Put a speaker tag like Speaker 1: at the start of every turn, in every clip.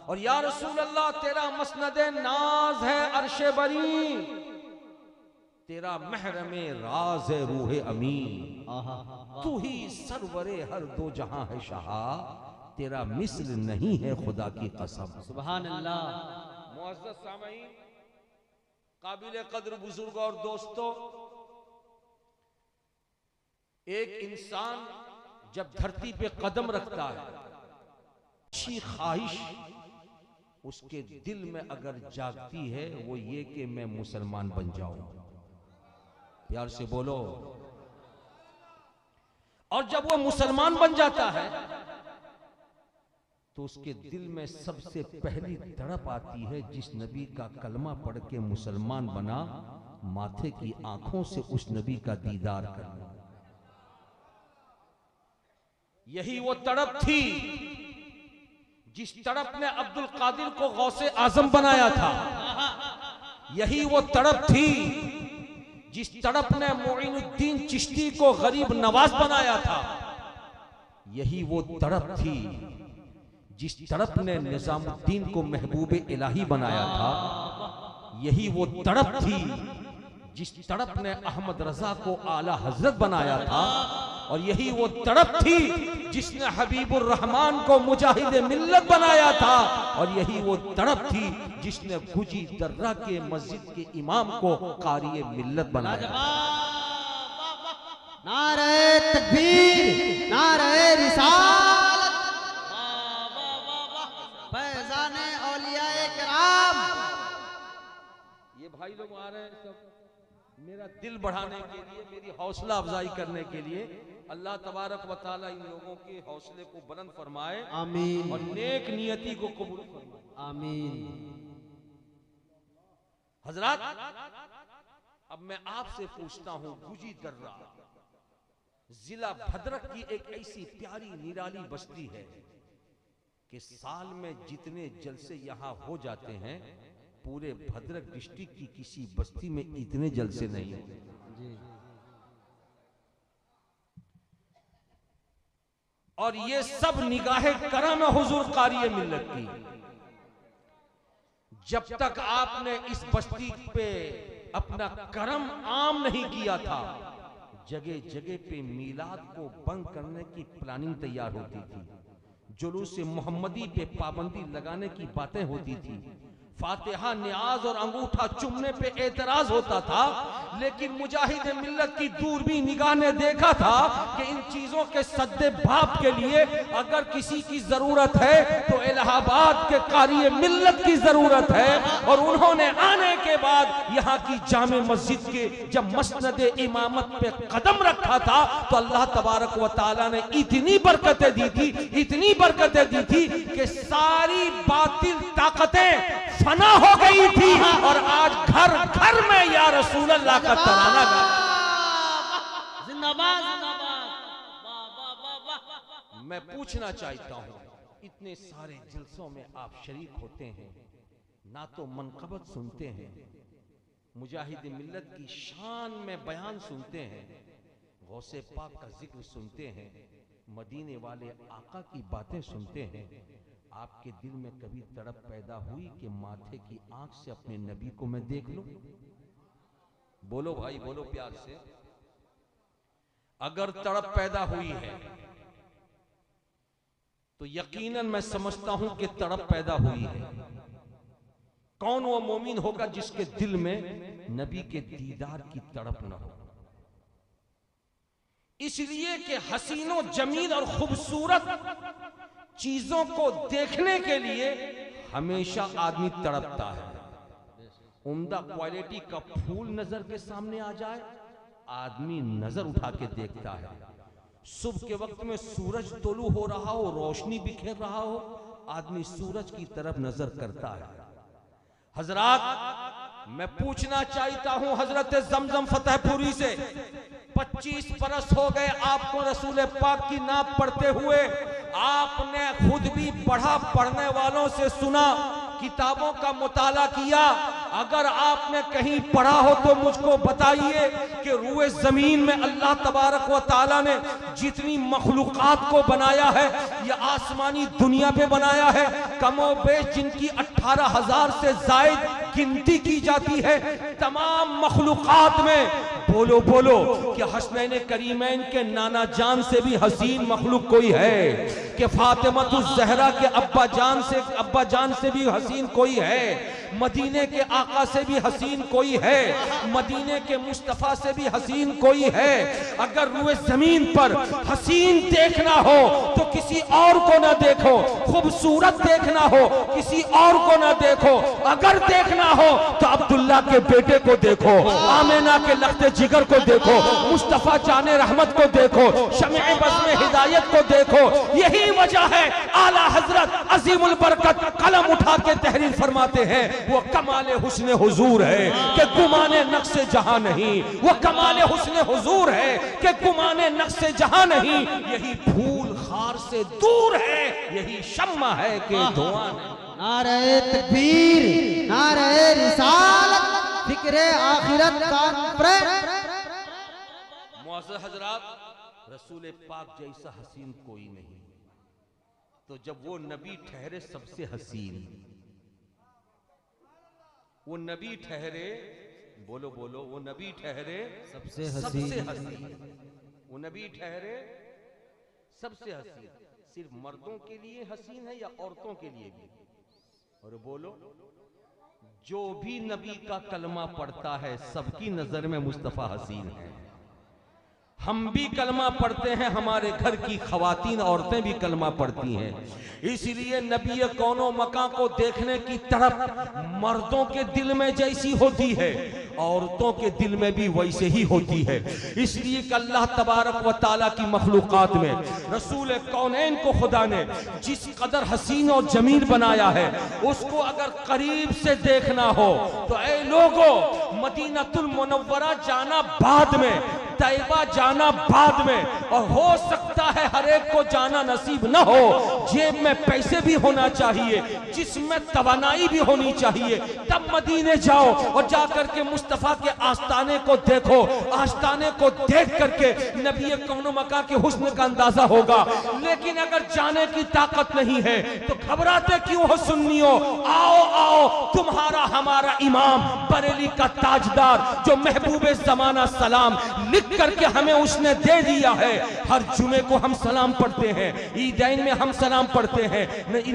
Speaker 1: और या रसूल अल्लाह तेरा मसनदे नाज है अर्शे बरी, तेरा महरमे राज है रूहे अमीन, तू ही सरवरे हर दो जहां है शाह, तेरा मिस्र नहीं है खुदा की कसम।
Speaker 2: सुभान अल्लाह।
Speaker 1: मुअज़्ज़ज़ सामईन, काबिल कद्र बुजुर्ग और दोस्तों, एक इंसान जब धरती पे कदम रखता है, अच्छी ख्वाहिश उसके दिल में अगर जागती है वो ये कि मैं मुसलमान बन जाऊं। प्यार से बोलो। और जब वो मुसलमान बन जाता है तो उसके दिल में सबसे पहली तड़प आती है, जिस नबी का कलमा पढ़ के मुसलमान बना, माथे की आंखों से उस नबी का दीदार करना। यही वो तड़प थी जिस तड़प ने अब्दुल कादिर को गौसे आजम बनाया था। यही वो तड़प थी जिस तड़प ने मोइनुद्दीन चिश्ती को गरीब नवाज बनाया था। यही वो तड़प थी जिस तड़प ने निजामुद्दीन को महबूब इलाही बनाया था। यही वो तड़प थी जिस तड़प ने अहमद रजा को आला हजरत बनाया था। और यही वो तड़प थी जिसने हबीबुर रहमान को मुजाहिद मिल्लत बनाया था। और यही वो तड़प थी जिसने गुजी दर्रा के मस्जिद के इमाम को कारी मिल्लत बनाया।
Speaker 2: नारे तकबीर, नारे रिसालत, फैज़ाने औलियाए किराम।
Speaker 1: ये भाई लोग आ रहे हैं सब मेरा दिल बढ़ाने के लिए, मेरी हौसला अफजाई करने के लिए। अल्लाह तबारक व तआला इन लोगों के हौसले को बुलंद फरमाए,
Speaker 2: आमीन,
Speaker 1: और नेक नियति को कबूल फरमाए,
Speaker 2: आमीन।
Speaker 1: हजरात, अब मैं आपसे पूछता हूं, गुजी दर्रा जिला भद्रक की एक ऐसी प्यारी निराली बस्ती है कि साल में जितने जलसे यहां हो जाते हैं, पूरे भद्रक डिस्ट्रिक्ट की किसी बस्ती में इतने जलसे नहीं होते। और ये सब निगाहे करम है हुजूर कारी मिल्लत की। जब तक आपने इस बस्ती पे अपना करम आम नहीं किया था, जगह जगह पे मीलाद को बंद करने की प्लानिंग तैयार होती थी, जुलूस मोहम्मदी पे पाबंदी लगाने की बातें होती थी, फातिहा न्याज और अंगूठा चुमने पे एतराज होता था। लेकिन मुजाहिद मिल्लत की दूरबीन निगाह ने देखा था कि इन चीजों के सद्दे भाप के लिए अगर किसी की जरूरत है तो इलाहाबाद के कारी मिल्लत की जरूरत है। और उन्होंने आने के बाद यहाँ की जामे मस्जिद के जब मसनद इमामत पे कदम रखा था तो अल्लाह तबारक व तआला ने इतनी बरकतें दी थी, इतनी बरकतें दी थी कि सारी बातिल ताकतें फना हो गई थी। और आज घर घर में या रसूल अल्लाह का तराना गा।
Speaker 2: जिंदाबाद, जिंदाबाद।
Speaker 1: मैं पूछना चाहता हूं, इतने सारे जलसों में आप शरीक होते हैं, ना तो मनकबत सुनते हैं, मुजाहिद मिल्लत की शान में बयान सुनते हैं, गौसे पाक का जिक्र सुनते हैं, मदीने वाले आका की बातें सुनते हैं। आपके दिल में कभी तड़प पैदा हुई कि माथे की आंख से अपने नबी को मैं देख लूं? बोलो भाई, बोलो प्यार से। अगर तड़प पैदा हुई है तो यकीनन मैं समझता हूं कि तड़प पैदा हुई है। कौन वो मोमिन होगा जिसके दिल में नबी के दीदार की तड़प न हो? इसलिए कि हसीनो जमील और खूबसूरत चीजों को देखने के लिए हमेशा आदमी तड़पता है। उम्दा क्वालिटी का फूल नजर के सामने आ जाए, आदमी नजर उठा के देखता है। सुबह के वक्त में सूरज तोलू हो रहा हो, रोशनी बिखेर रहा हो, आदमी सूरज की तरफ नजर करता है। हजरात, मैं पूछना चाहता हूं हजरत जमजम फतेहपुरी से, 25 बरस हो गए आपको रसूल पाक की नात पढ़ते हुए। आपने खुद भी पढ़ा, पढ़ने वालों से सुना, किताबों का मुताला किया। अगर आपने कहीं पढ़ा हो तो मुझको बताइए कि रूए जमीन में अल्लाह तबारक व तआला ने जितनी मखलूकात को बनाया है या आसमानी दुनिया पे बनाया है, कमो बेश जिनकी 18,000 से जायद गिनती की जाती है, तमाम मखलूकात में बोलो बोलो कि हसनैन करीमैन के नाना जान से भी हसीन मखलूक कोई है, कि फातिमतुज़ ज़हरा के अब्बा जान से भी हसीन कोई है, मदीने के आका से भी हसीन कोई है, मदीने के मुस्तफ़ा से भी हसीन कोई है। अगर रुए जमीन पर हसीन देखना हो तो किसी और को ना देखो, खूबसूरत देखना हो किसी और को ना देखो, अगर देखना हो तो अब्दुल्ला के बेटे को देखो, आमिना के लख्ते जिगर को देखो, मुस्तफ़ा जाने रहमत को देखो, शम्ए बज़्म हिदायत को देखो। यही वजह है आला हजरत अजीमुल बरकत कलम उठा के तहरीर फरमाते हैं, वो कमाले हुस्न हुजूर है कि गुमाने नक्शे जहां नहीं, वो कमाले हुस्न हुजूर है कि गुमाने नक्शे जहां नहीं। यही फूल खार से दूर है, यही शम्मा है कि धुआं नहीं।
Speaker 2: नारे तकबीर, नारे रिसालत, फिक्रे आखिरत कॉन्फ्रेंस।
Speaker 1: मुअज़्ज़ज़ हज़रात, रसूल पाक जैसा हसीन कोई नहीं। तो जब वो नबी ठहरे सबसे हसीन, वो नबी ठहरे, बोलो बोलो, वो नबी ठहरे
Speaker 2: सबसे
Speaker 1: हसीन, वो नबी ठहरे सबसे हसीन। सिर्फ मर्दों के लिए हसीन है या औरतों के लिए भी? और बोलो, जो भी नबी का कलमा पढ़ता है सबकी नजर में मुस्तफा हसीन है। हम भी कलमा पढ़ते हैं, हमारे घर की खवातीन औरतें भी कलमा पढ़ती हैं, इसलिए नबी कौनो मकां को देखने की तरफ मर्दों के दिल में जैसी होती है औरतों के दिल में भी वैसे ही होती है। इसलिए कि अल्लाह तबारक व ताला की मखलूकात में रसूल कौनैन को खुदा ने जिस कदर हसीन और जमील बनाया है, उसको अगर करीब से देखना हो तो ऐ लोगों, मदीनतुल मुनव्वरा जाना बाद में, तैयबा जाना बाद में, और हो सकता है हर एक को जाना नसीब न हो। जेब में पैसे भी होना चाहिए, जिसमें तवानाई भी होनी चाहिए, तब मदीने जाओ और जाकर के मुस्तफा के आस्ताने को देखो। आस्ताने को देख करके नबी कौनो मका के हुस्न का अंदाजा होगा। लेकिन अगर जाने की ताकत नहीं है तो घबराते क्यों हो सुन्नियों? आओ आओ, तुम्हारा हमारा इमाम, बरेली का ताजदार, जो महबूबे जमाना सलाम लिख करके हमें उसने दे दिया है। हर जुमे को हम सलाम पढ़ते हैं, ईदैन में हम सलाम पढ़ते हैं,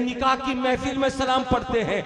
Speaker 1: निकाह की महफिल में सलाम पढ़ते हैं,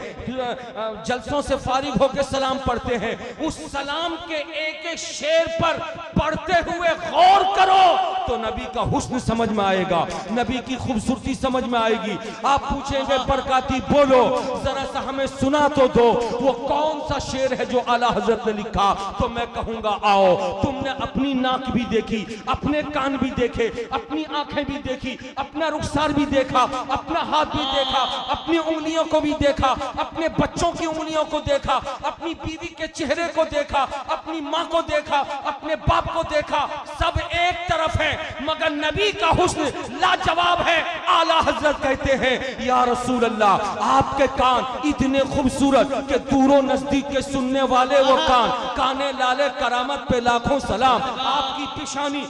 Speaker 1: जलसों से फारिग होकर सलाम पढ़ते हैं। उस सलाम के एक एक शेर पर पढ़ते हुए गौर करो तो नबी का हुस्न समझ में आएगा, नबी की खूबसूरती समझ में आएगी। आप पूछेंगे बरकाती बोलो जरा सा हमें सुना तो दो, वो कौन सा शेर है जो आला हजरत ने लिखा? तो मैं कहूंगा आओ, तुमने अपनी नाक भी देखी, अपने कान भी देखे, अपनी आंखें भी देखी, अपना रुखसार भी देखा, अपना हाथ भी देखा, अपनी उंगलियों को भी देखा, अपने बच्चों की उंगलियों को देखा, अपनी बीवी के चेहरे को देखा, अपनी माँ को देखा, अपने बाप को देखा, सब एक तरफ है, मगर नबी का हुस्न लाजवाब है। आला हजरत कहते हैं या रसूल अल्लाह, आपके कान इतने खूबसूरत कि दूरों नजदीक के सुनने वाले वो कान, काने लाले करामत पे लाखों सलाम। आपकी पेशानी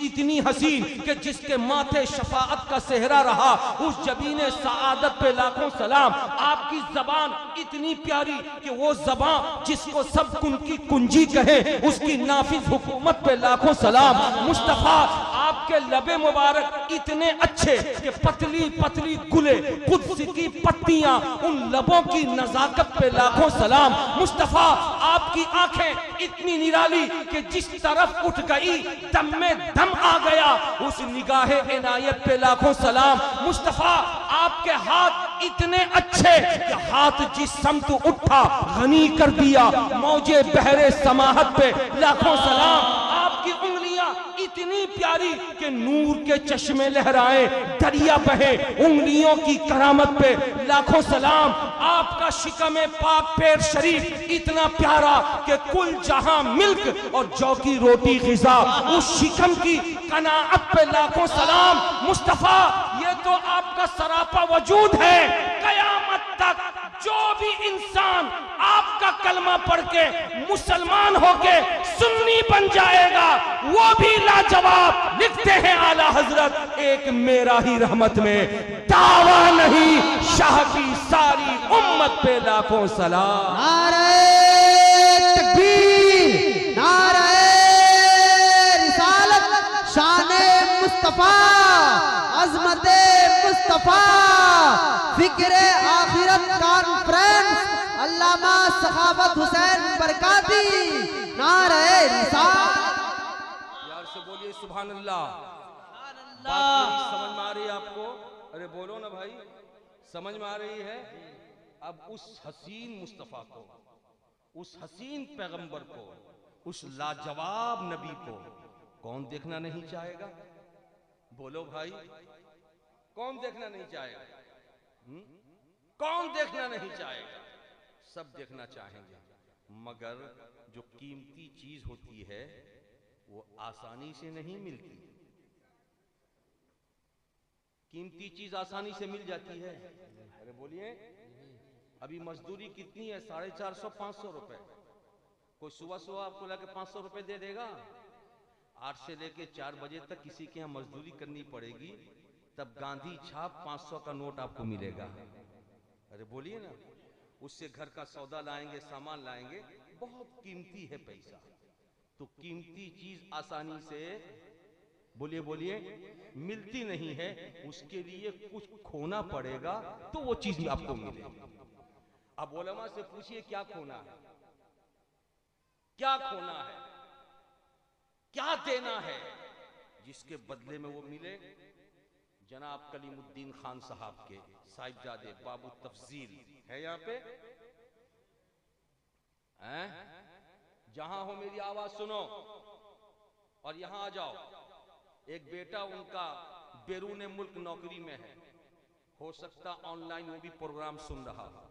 Speaker 1: इतनी हसीन कि जिसके माथे शफाअत का सेहरा रहा, उस जबीने सआदत पे लाखों सलाम। आपकी जबान इतनी प्यारी कि वो जबान जिसको सब की कुंजी कहे, उसकी नाफिज हुकूमत पे लाखों सलाम। मुस्तफा आपके लबे मुबारक इतने अच्छे कि पतली पतली गुले कुद्स की पत्तियां, उन लबों की नजाकत पे लाखों सलाम। मुस्तफा आपकी आंखें इतनी निराली कि जिस तरफ उठ गई दम में दम आ गया, उस निगाहे इनायत पे लाखों सलाम। मुस्तफा आपके हाथ इतने अच्छे कि हाथ जिस समत उठा गनी कर दिया, मौजे बहरे समाहत पे लाखों सलाम। आपकी उंगलियां इतनी प्यारी कि नूर के चश्मे लहराए, दरिया बहे, उंगलियों की करामत पे लाखों सलाम। आपका शिकमे पाक पैर शरीफ इतना प्यारा कि कुल जहां मिल्क और जौ की रोटी ग़िज़ा, उस शिकम की कनाअत पे लाखों सलाम। मुस्तफा ये तो आपका सरापा वजूद है, कयामत तक जो भी इंसान आपका आपका कलमा पढ़ के मुसलमान होके सुन्नी बन जाएगा, वो भी लाजवाब। लिखते हैं आला हजरत, एक मेरा ही रहमत में दावा नहीं, शाह की सारी उम्मत पे लाखों सलाम।
Speaker 2: नारे तकबीर, नारे रिसालत, शाने मुस्तफा, अजमते मुस्तफा, फिक्रे आखिरत कॉन्फ्रेंस, अल्लामा सखावत हुसैन बरकाती, नारे रिसालत।
Speaker 1: यार से बोलिए सुभान अल्लाह। बात मेरी समझ में आ रही है आपको? अरे बोलो ना भाई, समझ में आ रही है? अब उस हसीन मुस्तफा को, उस हसीन पैगंबर को, उस लाजवाब नबी को कौन देखना नहीं चाहेगा? बोलो भाई, कौन देखना नहीं चाहेगा? कौन देखना नहीं चाहेगा? सब देखना चाहेंगे, मगर जो कीमती चीज होती है वो आसानी से नहीं मिलती। कीमती चीज आसानी से मिल जाती है। अरे बोलिए, अभी मजदूरी कितनी है? 450-500 रुपए। कोई सुबह सुबह आपको लाके 500 रुपए दे देगा? 8 से लेके 4 बजे तक किसी के यहाँ मजदूरी करनी पड़ेगी, तब गांधी छाप 500 का नोट आपको मिलेगा। अरे बोलिए ना, उससे घर का सौदा लाएंगे, सामान लाएंगे, बहुत कीमती है पैसा। तो कीमती चीज आसानी से, बोलिए बोलिए, मिलती नहीं है। उसके लिए कुछ खोना पड़ेगा तो वो चीज आपको मिलेगी। अब उलमा से पूछिए क्या खोना है, क्या खोना है, क्या देना है जिसके बदले में वो मिले? जनाब कलीमुद्दीन खान साहब के साहिबजादे बाबू तफजील है यहाँ पे हैं? जहां हो मेरी आवाज सुनो और यहां आ जाओ। एक बेटा उनका बैरून मुल्क नौकरी में है, हो सकता ऑनलाइन वो भी प्रोग्राम सुन रहा हो।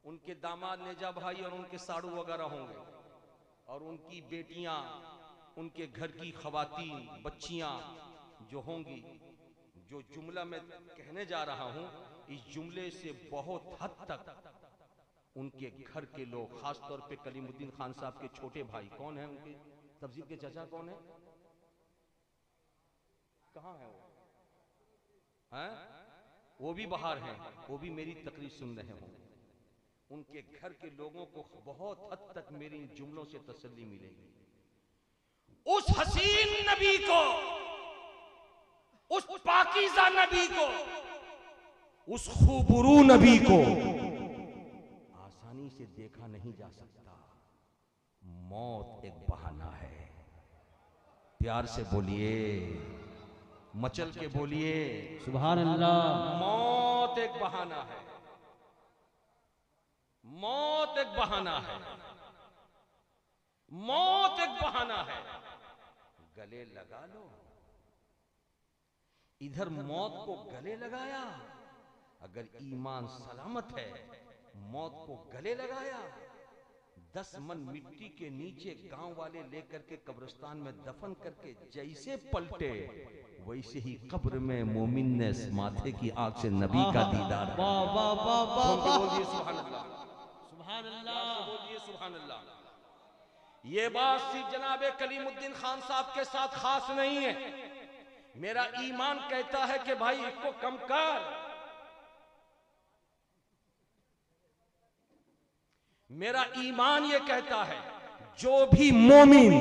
Speaker 1: उनके दामाद नेजा भाई और उनके साड़ू वगैरह होंगे, और उनकी बेटियां, उनके घर की खवातीन, बच्चियां जो होंगी। जो जुमला मैं कहने जा रहा हूं, इस जुमले से बहुत हद तक उनके घर के लोग, खास तौर पे कलीमुद्दीन खान साहब के छोटे भाई, कौन है उनके तफजील के चाचा, कौन है, कहां है वो? हैं? वो भी बाहर हैं, वो भी मेरी तकरीर सुन रहे होंगे। उनके घर के लोगों को बहुत हद तक मेरी इन जुमलों से तसल्ली मिलेगी। उस हसीन नबी को, उस पाकीज़ा नबी को, उस खूबरू नबी को आसानी से देखा नहीं जा सकता। मौत एक बहाना है। प्यार से बोलिए, मचल के बोलिए
Speaker 2: सुभान अल्लाह।
Speaker 1: मौत एक बहाना है, मौत एक बहाना है, मौत एक बहाना है। गले लगा लो। इधर मौत को गले लगाया, अगर ईमान सलामत है, मौत को गले लगाया, 10 मन मिट्टी के नीचे गांव वाले लेकर के कब्रिस्तान में दफन करके जैसे पलटे, वैसे ही कब्र में मोमिन ने माथे की आंख से नबी का दीदार। बोलिए सुभान अल्लाह, सुभान अल्लाह, बोलिए सुभान अल्लाह। ये बात सिर्फ जनाबे कलीमुद्दीन खान साहब के साथ खास नहीं है। मेरा ईमान कहता है कि भाई इसको कम कर। मेरा ईमान ये कहता है, जो भी मोमिन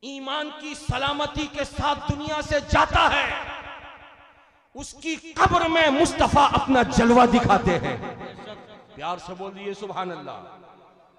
Speaker 1: ईमान की सलामती के साथ दुनिया से जाता है, उसकी कब्र में मुस्तफा अपना जलवा दिखाते हैं। प्यार से बोलिए सुभान अल्लाह।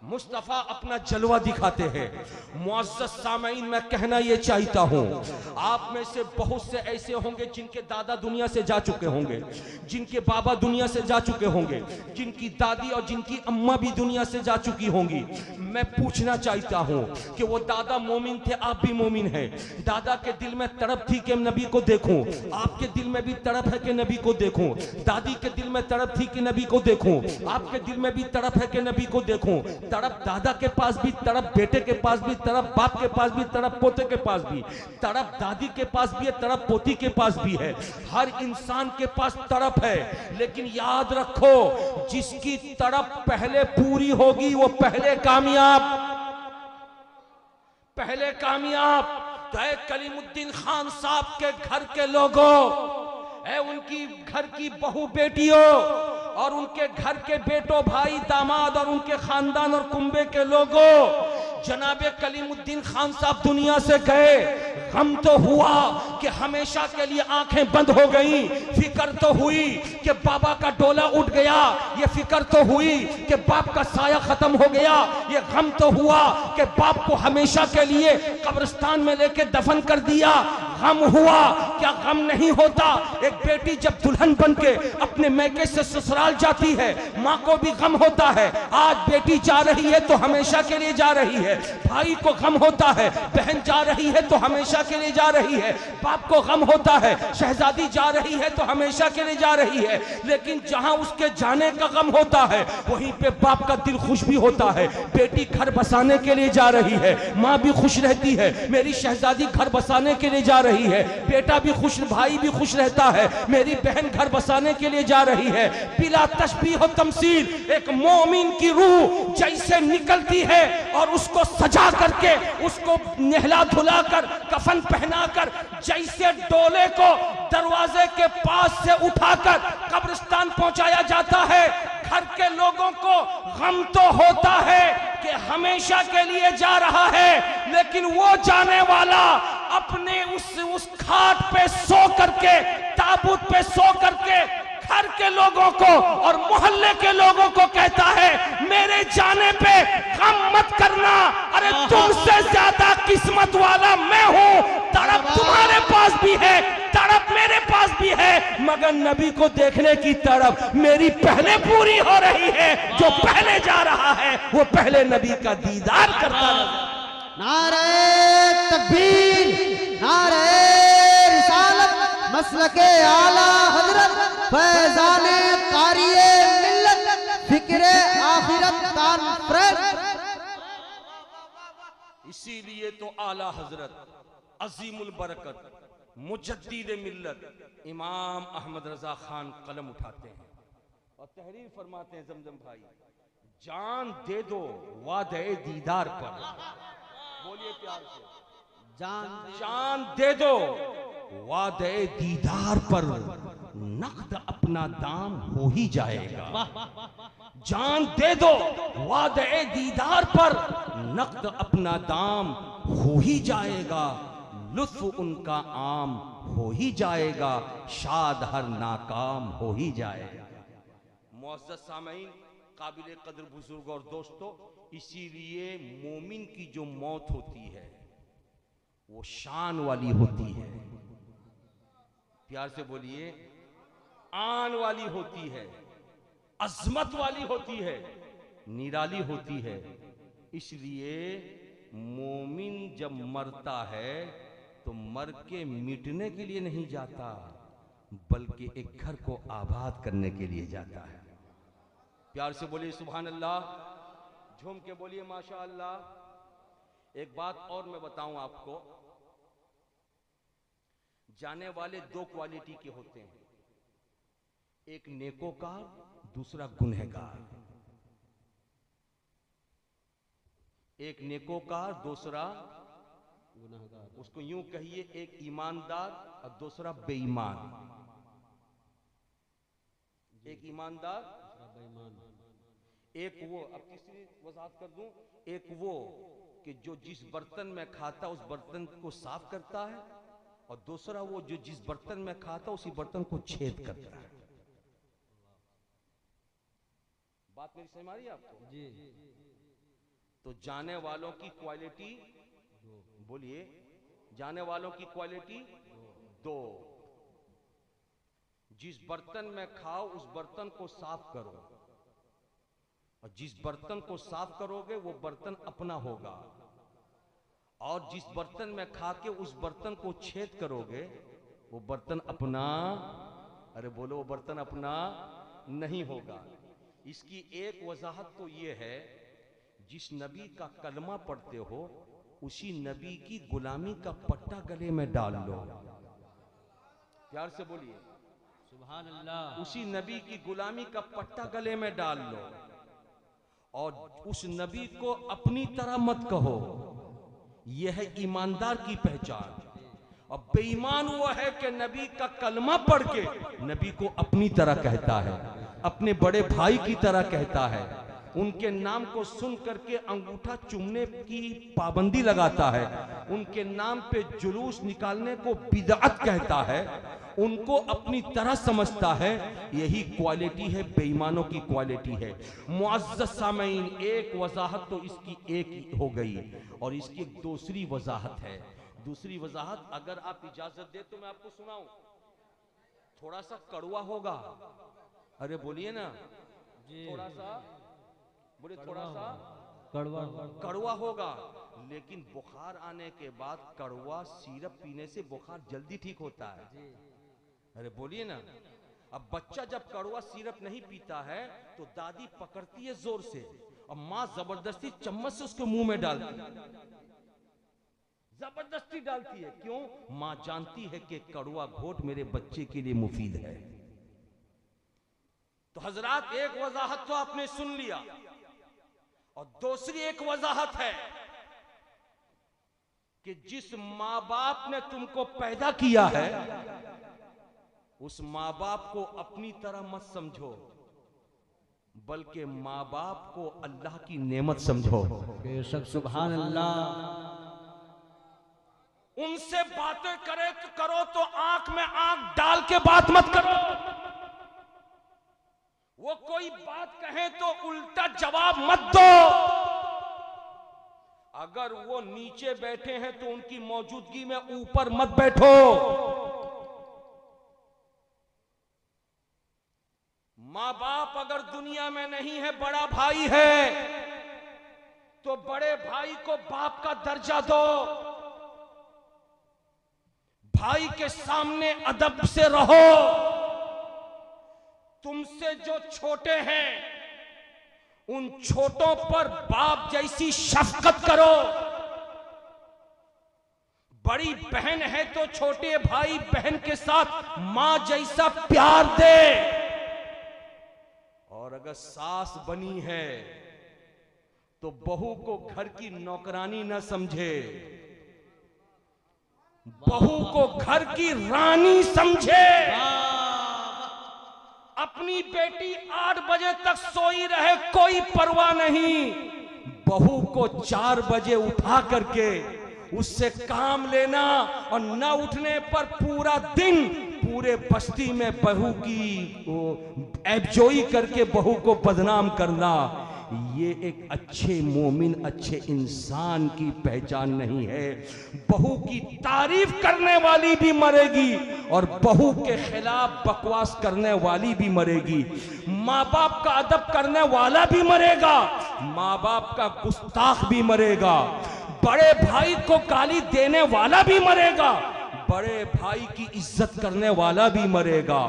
Speaker 1: मुस्तफा अपना जलवा दिखाते हैं। मुअज़्ज़ज़ सामईन, मैं कहना ये चाहता हूँ, आप में से बहुत से ऐसे होंगे जिनके दादा दुनिया से जा चुके होंगे, जिनके बाबा दुनिया से जा चुके होंगे, जिनकी दादी और जिनकी अम्मा भी दुनिया से जा चुकी होंगी। मैं पूछना चाहता हूँ कि वो दादा मोमिन थे, आप भी मोमिन हैं। दादा के दिल में तड़प थी कि नबी को देखूं, आपके दिल में भी तड़प है कि नबी को देखूं। दादी के दिल में तड़प थी कि नबी को देखूं, आपके दिल में भी तड़प है कि नबी को देखूं। तड़प दादा के पास भी, तड़प बेटे के पास भी, तड़प बाप के पास भी, तड़प पोते के पास भी, तड़प दादी के पास भी है, तड़प पोती के पास भी है। हर इंसान के पास तड़प है, लेकिन याद रखो जिसकी तड़प पहले पूरी होगी वो पहले कामयाब, पहले कामयाब। तो कलीमुद्दीन खान साहब के घर के लोगों, उनकी घर की बहू बेटियों और उनके घर के बेटों भाई दामाद और उनके खानदान और कुंबे के लोगों, जनाबे कलीमुद्दीन खान साहब दुनिया से गए। गम तो हुआ कि हमेशा के लिए आंखें बंद हो गई, फिक्र तो हुई कि बाबा का डोला उठ गया, ये फिक्र तो हुई कि बाप का साया खत्म हो गया, ये गम तो हुआ कि बाप को हमेशा के लिए कब्रिस्तान में लेके दफन कर दिया। गम हुआ, क्या गम नहीं होता? एक बेटी जब दुल्हन बनके अपने मैके से ससुराल जाती है, माँ को भी गम होता है। आज बेटी जा रही है तो हमेशा के लिए जा रही है, भाई को गम होता है, बहन जा रही है तो हमेशा के लिए जा रही है, बाप को गम होता है, शहजादी जा रही है तो हमेशा के लिए जा रही है। लेकिन जहां उसके जाने का गम होता है, वहीं पे बाप का दिल खुश भी होता है। बेटी घर बसाने के लिए जा रही है, माँ भी खुश रहती है, मेरी शहजादी घर बसाने के लिए जा रही है, बेटा भी खुश, भाई भी खुश रहता है, मेरी बहन घर बसाने के लिए जा रही है। बिला तशबीह व तमसील एक मोमिन की रूह जैसे निकलती है और उसको सजा करके, उसको नहला धुला कर, कफन पहनाकर, जैसे डोले को दरवाजे के पास से उठाकर कब्रिस्तान पहुंचाया जाता है, घर के लोगों को गम तो होता है कि हमेशा के लिए जा रहा है, लेकिन वो जाने वाला अपने उस खाट पे सो करके, ताबूत पे सो करके घर के लोगों को और मोहल्ले के लोगों को कहता है, मेरे जाने पे गम मत करना, अरे तुमसे ज्यादा किस्मत वाला मैं हूं। तड़प तुम्हारे पास भी है, तड़प मेरे पास भी है, मगर नबी को देखने की तड़प मेरी पहले पूरी हो रही है। जो पहले जा रहा है वो पहले नबी का दीदार करता है।
Speaker 2: नारे तकबीर, नारे रिसालत, मसलके आला हजरत, फैजाने कारिए मिल्लत, फिक्रे आखिरत कॉन्फ्रेंस।
Speaker 1: इसीलिए तो आला हजरत अजीमुल बरकत मुजद्दिद मिल्लत इमाम अहमद रजा खान कलम उठाते हैं और तहरीर फरमाते हैं, जमजम भाई जान दे दो वादे दीदार पर, बोलिए प्यार से, जान दे दो वादे दीदार पर, नकद अपना दाम हो ही जाएगा। जान दे दो वादे दीदार पर, नकद अपना दाम हो ही जाएगा, लुत्फ उनका आम हो ही जाएगा, शाद हर नाकाम हो ही जाएगा। मुअज़्ज़ज़ सामईन, काबिल कदर बुजुर्ग और दोस्तों, इसीलिए मोमिन की जो मौत होती है वो शान वाली होती है। प्यार से बोलिए, आन वाली होती है, अजमत वाली होती है, निराली होती है। इसलिए मोमिन जब मरता है तो मर के मिटने के लिए नहीं जाता, बल्कि एक घर को आबाद करने के लिए जाता है। प्यार से बोलिए सुभान अल्लाह, झूम के बोलिए माशा अल्लाह। एक बात और मैं बताऊं आपको, जाने वाले दो क्वालिटी के होते हैं, एक नेकोकार, दूसरा गुनहगार। एक नेकोकार, दूसरा गुनहगार। उसको यूं कहिए, एक ईमानदार और दूसरा बेईमान। एक ईमानदार, बेईमान। एक वो, अब तीसरी वजाहत कर दूं, एक वो कि जो जिस बर्तन में खाता उस बर्तन को साफ करता है, और दूसरा वो जो जिस बर्तन में खाता उसी बर्तन को छेद करता है। बात मेरी समझ आ रही है आपको? जी। तो जाने वालों की क्वालिटी, बोलिए, जाने वालों की क्वालिटी दो। जिस बर्तन में खाओ उस बर्तन को साफ करो, और जिस बर्तन को साफ करोगे वो बर्तन अपना होगा, और जिस बर्तन में खा के उस बर्तन को छेद करोगे वो बर्तन अपना, अरे बोलो, वो बर्तन अपना नहीं होगा। इसकी एक वजाहत तो ये है, जिस नबी का कलमा पढ़ते हो उसी नबी की गुलामी का पट्टा गले में डाल लो। प्यार से बोलिए
Speaker 2: सुभान अल्लाह।
Speaker 1: उसी नबी की गुलामी का पट्टा गले में डाल लो और उस नबी को अपनी तरह मत कहो। यह है ईमानदार की पहचान। और बेईमान वो है कि नबी का कलमा पढ़ के नबी को अपनी तरह कहता है, अपने बड़े भाई की तरह कहता है, उनके नाम को सुन करके अंगूठा चूमने की पाबंदी लगाता है, उनके नाम पे जुलूस निकालने को बिदअत कहता है, उनको अपनी तरह समझता है। यही क्वालिटी है, बेईमानों की क्वालिटी है। मुअज़्ज़ज़ सामीन, एक वजाहत तो इसकी एक हो गई और इसकी एक दूसरी वजाहत है। दूसरी वजाहत अगर आप इजाजत दे तो मैं आपको सुनाऊं। थोड़ा सा कड़वा होगा, अरे बोलिए ना, थोड़ा सा बोले, थोड़ा सा कड़वा होगा, लेकिन बुखार आने के बाद कड़वा सिरप पीने से बुखार जल्दी ठीक होता है। अरे बोलिए ना। अब बच्चा जब कड़वा सिरप नहीं पीता है तो दादी पकड़ती है जोर से और माँ जबरदस्ती चम्मच से उसके मुंह में डालती है, जबरदस्ती डालती है। क्यों? माँ जानती है कि कड़वा घोट मेरे बच्चे के लिए मुफीद है। तो हजरात, एक वजाहत तो आपने सुन लिया और दूसरी एक वजाहत है कि जिस माँ बाप ने तुमको पैदा किया है उस माँ बाप को अपनी तरह मत समझो, बल्कि माँ बाप को अल्लाह की नेमत समझो।
Speaker 2: बेशक सुभान अल्लाह।
Speaker 1: उनसे बातें करो तो आंख में आंख डाल के बात मत करो। वो कोई बात कहे तो उल्टा जवाब मत दो। अगर वो नीचे बैठे हैं तो उनकी मौजूदगी में ऊपर मत बैठो। माँ बाप अगर दुनिया में नहीं है, बड़ा भाई है, तो बड़े भाई को बाप का दर्जा दो। भाई के सामने अदब से रहो। तुमसे जो छोटे हैं उन छोटों पर बाप जैसी शफकत करो। बड़ी बहन है तो छोटे भाई बहन के साथ मां जैसा प्यार दे। और अगर सास बनी है तो बहू को घर की नौकरानी न समझे, बहू को घर की रानी समझे। अपनी बेटी 8 बजे तक सोई रहे कोई परवाह नहीं, बहू को 4 बजे उठा करके उससे काम लेना और न उठने पर पूरा दिन पूरे बस्ती में बहू की ऐबजोई करके बहू को बदनाम करना, ये एक अच्छे मोमिन, अच्छे इंसान की पहचान नहीं है। बहू की तारीफ करने वाली भी मरेगी और बहू के खिलाफ बकवास करने वाली भी मरेगी। माँ बाप का अदब करने वाला भी मरेगा, माँ बाप का गुस्ताख भी मरेगा, बड़े भाई को गाली देने वाला भी मरेगा, बड़े भाई की इज्जत करने वाला भी मरेगा।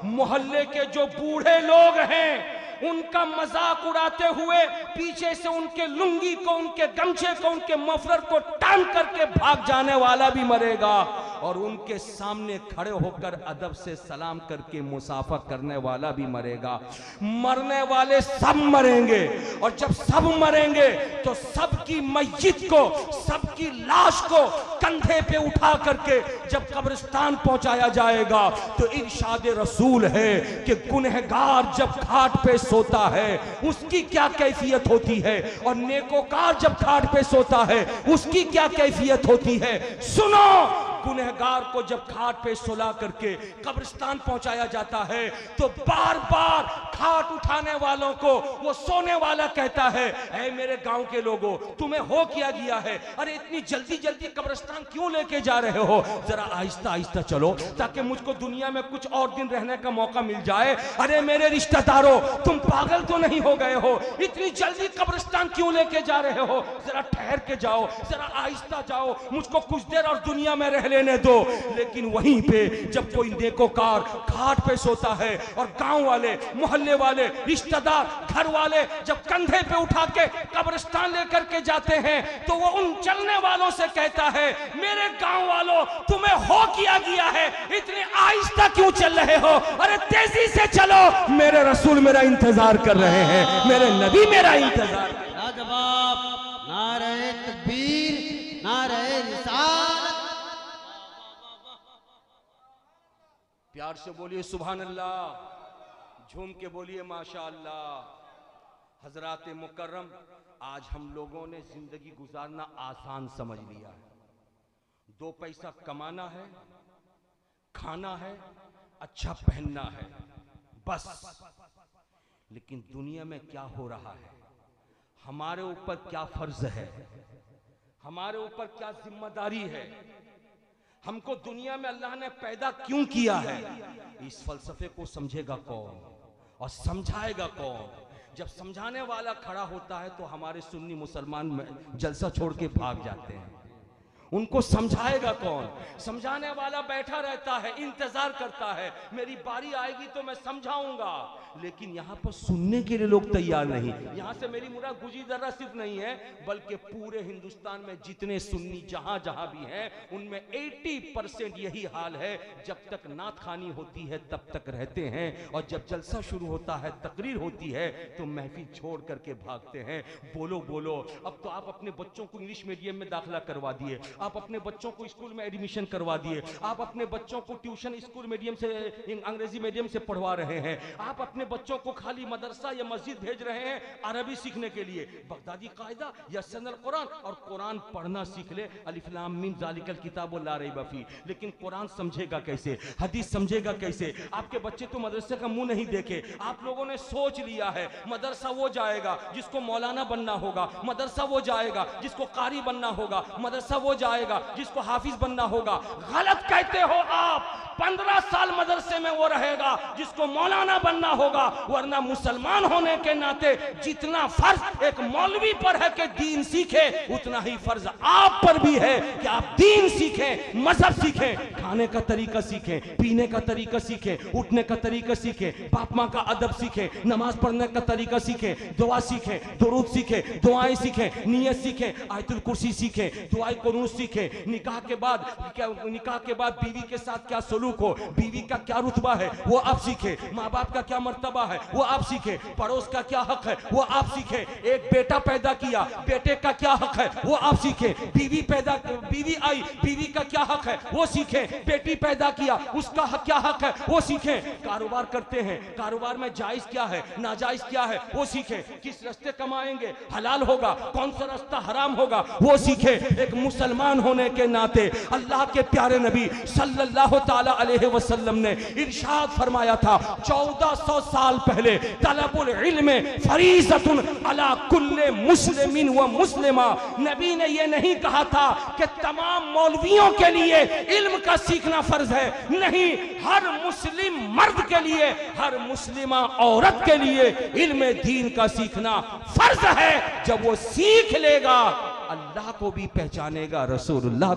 Speaker 1: मोहल्ले के जो बूढ़े लोग हैं उनका मजाक उड़ाते हुए पीछे से उनके लुंगी को, उनके गमछे को, उनके मफलर को टान करके भाग जाने वाला भी मरेगा और उनके सामने खड़े होकर अदब से सलाम करके मुसाफा करने वाला भी मरेगा। मरने वाले सब मरेंगे और जब सब मरेंगे तो सबकी मस्जिद को, सबकी लाश को कंधे पे उठा करके जब कब्रिस्तान पहुंचाया जाएगा तो इरशाद रसूल है कि गुनहगार जब खाट पे सोता है उसकी क्या कैफियत होती है और नेकोकार जब खाट पे सोता है उसकी क्या कैफियत होती है। सुनो, गुनहगार को जब खाट पे सुला करके कब्रिस्तान पहुंचाया जाता है तो बार बार खाट उठाने वालों को वो सोने वाला कहता है, ऐ मेरे गांव के लोगों, तुम्हें हो क्या गया है? अरे इतनी जल्दी जल्दी कब्रिस्तान क्यों लेके जा रहे हो? जरा आहिस्ता आहिस्ता चलो ताकि मुझको दुनिया में कुछ और दिन रहने का मौका मिल जाए। अरे मेरे रिश्तेदारों, तुम पागल तो नहीं हो गए हो? इतनी जल्दी कब्रिस्तान क्यों लेके जा रहे हो? जरा ठहर के जाओ, जरा आहिस्ता जाओ, मुझको कुछ देर और दुनिया में रह लेने दो। लेकिन वहीं पे जब कोई नेकोकार खाट पे सोता है और गांव वाले, मोहल्ले वाले वाले, रिश्तेदार, घर वाले जब कंधे पे उठा के कब्रिस्तान लेकर के जाते हैं तो वो उन चलने वालों से कहता है, मेरे गांव वालों तुम्हें हो किया गया है, इतने आहिस्ता क्यों चल रहे हो? अरे तेजी से चलो, मेरे रसूल मेरा इंतजार कर रहे हैं, मेरे नबी मेरा इंतजार।
Speaker 2: लाजवाब, नारे तकबीर, नारे रिसालत।
Speaker 1: प्यार से बोलिए सुभान अल्लाह, झूम के बोलिए माशा अल्लाह। हजरात मुकर्रम, आज हम लोगों ने जिंदगी गुजारना आसान समझ लिया है। 2 पैसा कमाना है, खाना है, अच्छा पहनना है, बस। लेकिन दुनिया में क्या हो रहा है, हमारे ऊपर क्या फर्ज है, हमारे ऊपर क्या जिम्मेदारी है, हमको दुनिया में अल्लाह ने पैदा क्यों किया है, इस फलसफे को समझेगा कौन और समझाएगा कौन? जब समझाने वाला खड़ा होता है तो हमारे सुन्नी मुसलमान में जलसा छोड़ के भाग जाते हैं। उनको समझाएगा कौन? समझाने वाला बैठा रहता है, इंतजार करता है, मेरी बारी आएगी तो मैं समझाऊंगा। लेकिन यहाँ पर सुनने के लिए लोग तैयार नहीं। यहाँ से मेरी मुराद गुजी दर्रा सिर्फ नहीं है, बल्कि पूरे हिंदुस्तान में जितने सुन्नी जहां जहां भी हैं, उनमें 80% यही हाल है। जब तक नात खानी होती है तब तक रहते हैं, और जब जलसा शुरू होता है, तकरीर होती है, तो महफिल छोड़ करके भागते हैं। बोलो बोलो, अब तो आप अपने बच्चों को इंग्लिश मीडियम में दाखिला करवा दिए, आप अपने बच्चों को स्कूल में एडमिशन करवा दिए, आप अपने बच्चों को ट्यूशन स्कूल मीडियम से, अंग्रेजी मीडियम से पढ़वा रहे हैं, आप अपने बच्चों को खाली मदरसा या मस्जिद भेज रहे हैं अरबी सीखने के लिए। बगदादी कायदा या सनल कुरान, और कुरान पढ़ना सीख ले, अलिफ लाम मीम ज़ालिकल किताबु ला रैब फीह। लेकिन कुरान समझेगा कैसे, हदीस समझेगा कैसे? आपके बच्चे तो मदरसे का मुंह नहीं देखे। आप लोगों ने सोच लिया है मदरसा वो जाएगा जिसको मौलाना बनना होगा, मदरसा वो जाएगा जिसको कारी बनना होगा, मदरसा वो जाएगा जिसको हाफिज बनना होगा। गलत कहते हो आप। 15 साल मदरसे में वो रहेगा जिसको मौलाना बनना होगा, वरना मुसलमान होने के नाते जितना फर्ज एक मौलवी पर है कि दीन सीखे, उतना ही फर्ज आप पर भी है कि आप दीन सीखें, मजहब सीखें, खाने का तरीका सीखें, पीने का तरीका सीखें, उठने का तरीका सीखें, बाप माँ का अदब सीखें, नमाज पढ़ने का तरीका सीखें, दुआ सीखें, दुरूद सीखें, दुआएं सीखें, नियत सीखें, आयतुल कुर्सी सीखें, दुआए कुनूत सीखें। निकाह के बाद बीवी के साथ क्या सलूक हो, बीवी का क्या रुतबा है वो आप सीखे, माँ बाप का क्या मर्तबा है वो आप सीखे, पड़ोस का क्या हक है वो आप सीखे, एक बेटा पैदा किया, बेटे का क्या हक है वो आप सीखे, बीवी आई, बीवी का क्या हक है वो सीखे, बेटी पैदा किया उसका क्या हक है वो सीखे। कारोबार करते हैं, कारोबार में जायज क्या है, नाजायज क्या है वो सीखे, किस रास्ते कमाएंगे, हलाल होगा, कौन सा रास्ता हराम होगा वो सीखे। एक मुसलमान होने के नाते अल्लाह के प्यारे नबी सल्लल्लाहु ताला अलैहि वसल्लम ने इरशाद फरमाया था 1400 साल पहले, तलबुल इल्म फरीज़तुन अला कुल्ले मुस्लिमिन व मुस्लिमा। नबी ने यह नहीं कहा था कि तमाम मौलवियों के लिए इल्म का सीखना फर्ज है, नहीं, हर मुस्लिम मर्द के लिए, हर मुस्लिमा औरत के लिए इल्म दीन का सीखना फर्ज है। जब वो सीख लेगा अल्लाह को भी पहचानेगा, रसूलुल्लाह।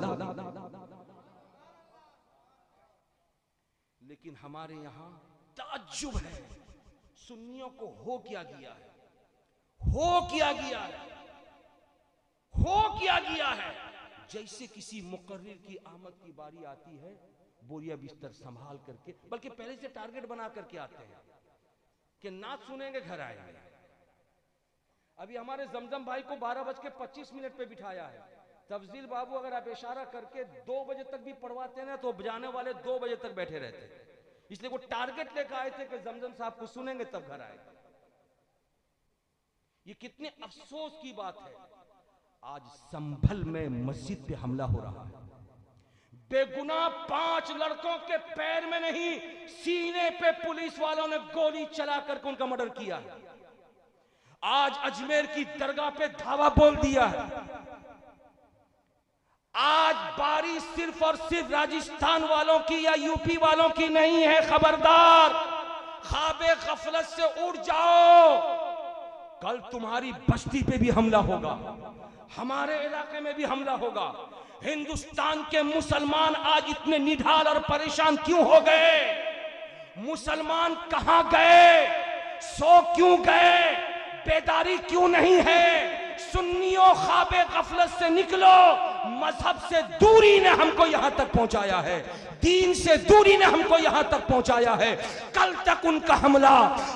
Speaker 1: लेकिन हमारे यहां ताज्जुब है, सुन्नियों को हो क्या गया है, हो क्या गया है, हो क्या गया है। जैसे किसी मुकर्रिर की आमद की बारी आती है, बोरिया बिस्तर संभाल करके, बल्कि पहले से टारगेट बना करके आते हैं कि नाच सुनेंगे घर आएंगे। अभी हमारे जमजम भाई को 12:25 पे बिठाया है। तफजील बाबू अगर आप इशारा करके 2 बजे तक भी पढ़वाते ना तो जाने वाले 2 बजे तक बैठे रहते, इसलिए वो टारगेट लेकर आए थे कि जमजम साहब को सुनेंगे तब घर आएंगे। ये कितने अफसोस की बात है। आज संभल में मस्जिद पे हमला हो रहा है, बेगुनाह 5 लड़कों के पैर में नहीं सीने पे पुलिस वालों ने गोली चला करके उनका मर्डर किया है। आज अजमेर की दरगाह पे धावा बोल दिया है। आज बारी सिर्फ और सिर्फ राजस्थान वालों की या यूपी वालों की नहीं है, खबरदार, ख्वाबे गफलत से उड़ जाओ। कल तुम्हारी बस्ती पे भी हमला होगा, हमारे इलाके में भी हमला होगा। हिंदुस्तान के मुसलमान आज इतने निढाल और परेशान क्यों हो गए? मुसलमान कहां गए? सो क्यों गए, बेदारी क्यों नहीं है? सुन्नियों ख्वाबे गफलत से निकलो, मजहब से दूरी ने हमको यहां तक पहुंचाया है, दीन से दूरी ने हमको यहां तक पहुंचाया है। कल तक उनका हमला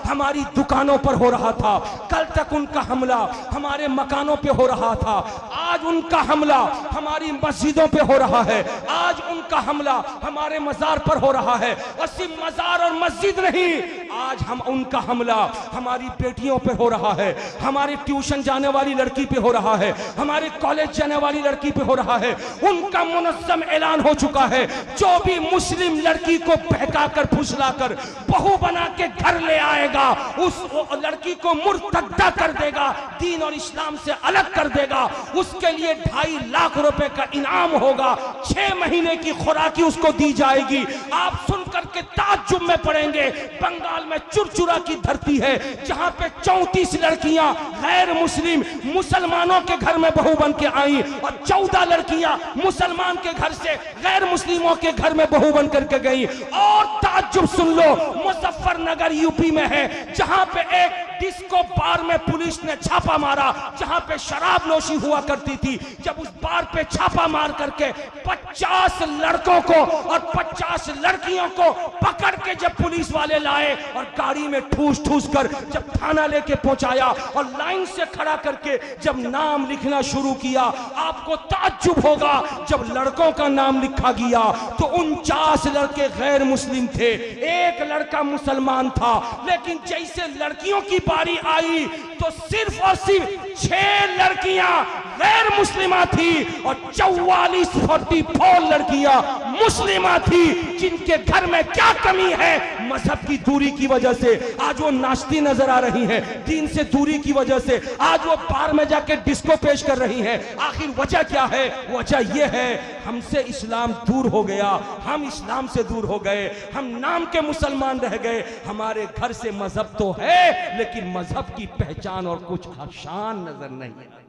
Speaker 1: हमारी दुकानों पर हो रहा था, कल तक उनका हमला हमारे मकानों पे हो रहा था, आज उनका हमला हमारी मस्जिदों पे हो रहा है, आज उनका हमला हमारे मजार पर हो रहा है। और सिर्फ मजार और मस्जिद नहीं, आज हम उनका हमला हमारी बेटियों पे हो रहा है, हमारी ट्यूशन जाने वाली लड़की पे हो रहा है, हमारे कॉलेज जाने वाली लड़की पे हो रहा है। उनका मुनज़्ज़म ऐलान हो चुका है, जो भी मुस्लिम लड़की को बहकाकर फुसलाकर बहू बना के घर ले आएगा, उस लड़की को मुर्तद्दा कर देगा, दीन और इस्लाम से अलग कर देगा। उसके लिए 2.5 लाख रुपए का इनाम होगा, 6 महीने की खुराकी उसको दी जाएगी। आप सुनकर के ताज्जुब में पड़ेंगे, बंगाल में चुरचुरा की धरती है जहां पे 34 लड़कियां गैर मुस्लिम मुसलमानों के घर में बहू बन के आई और 14 लड़कियां मुसलमान के घर से गैर मुस्लिमों के घर में बहू बन करके गई। और ताज्जुब सुन लो, मुजफ्फरनगर यूपी में है जहां पे एक डिस्को बार में पुलिस ने छापा मारा, जहां पे शराब नोशी हुआ करती थी। जब उस बार पे छापा मार करके 50 लड़कों को और 50 लड़कियों को पकड़ के जब पुलिस वाले लाए और गाड़ी में ठूस ठूस कर जब थाना लेके पहुंचाया और लाइन से खड़ा करके जब नाम लिखना शुरू किया, आपको ताज्जुब होगा, जब लड़कों का नाम लिखा गया तो 49 लड़के गैर मुस्लिम थे, एक लड़का मुसलमान था। लेकिन जैसे लड़कियों की बारी आई तो सिर्फ और सिर्फ 6 लड़कियां गैर मुस्लिमा थी और 44 लड़कियां मुस्लिमा थी, जिनके घर में क्या कमी है? मजहब की दूरी की वजह से आज वो नाचती नजर आ रही हैं, दीन से दूरी की वजह से आज वो बार में जाके डिस्को पेश कर रही हैं। आखिर वजह क्या है? वजह यह है, हमसे इस्लाम दूर हो गया, हम इस्लाम से दूर हो गए, हम नाम के मुसलमान रह गए। हमारे घर से मजहब तो है, लेकिन मजहब की पहचान और कुछ शान नजर नहीं है।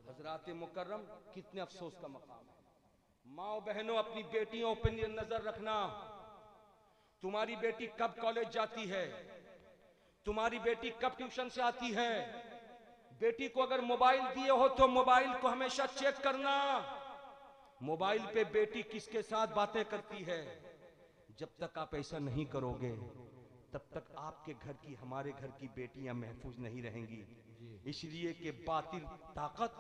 Speaker 1: हजरात मुकर्रम, कितने अफसोस का मकाम है। माओ बहनों, अपनी बेटियों पर नजर रखना। तुम्हारी बेटी कब कॉलेज जाती है, तुम्हारी बेटी कब ट्यूशन से आती है। बेटी को अगर मोबाइल दिए हो तो मोबाइल को हमेशा चेक करना, मोबाइल पे बेटी किसके साथ बातें करती है। जब तक आप ऐसा नहीं करोगे तब तक आपके घर की, हमारे घर की बेटियां महफूज नहीं रहेंगी। इसलिए कि बातिल ताकत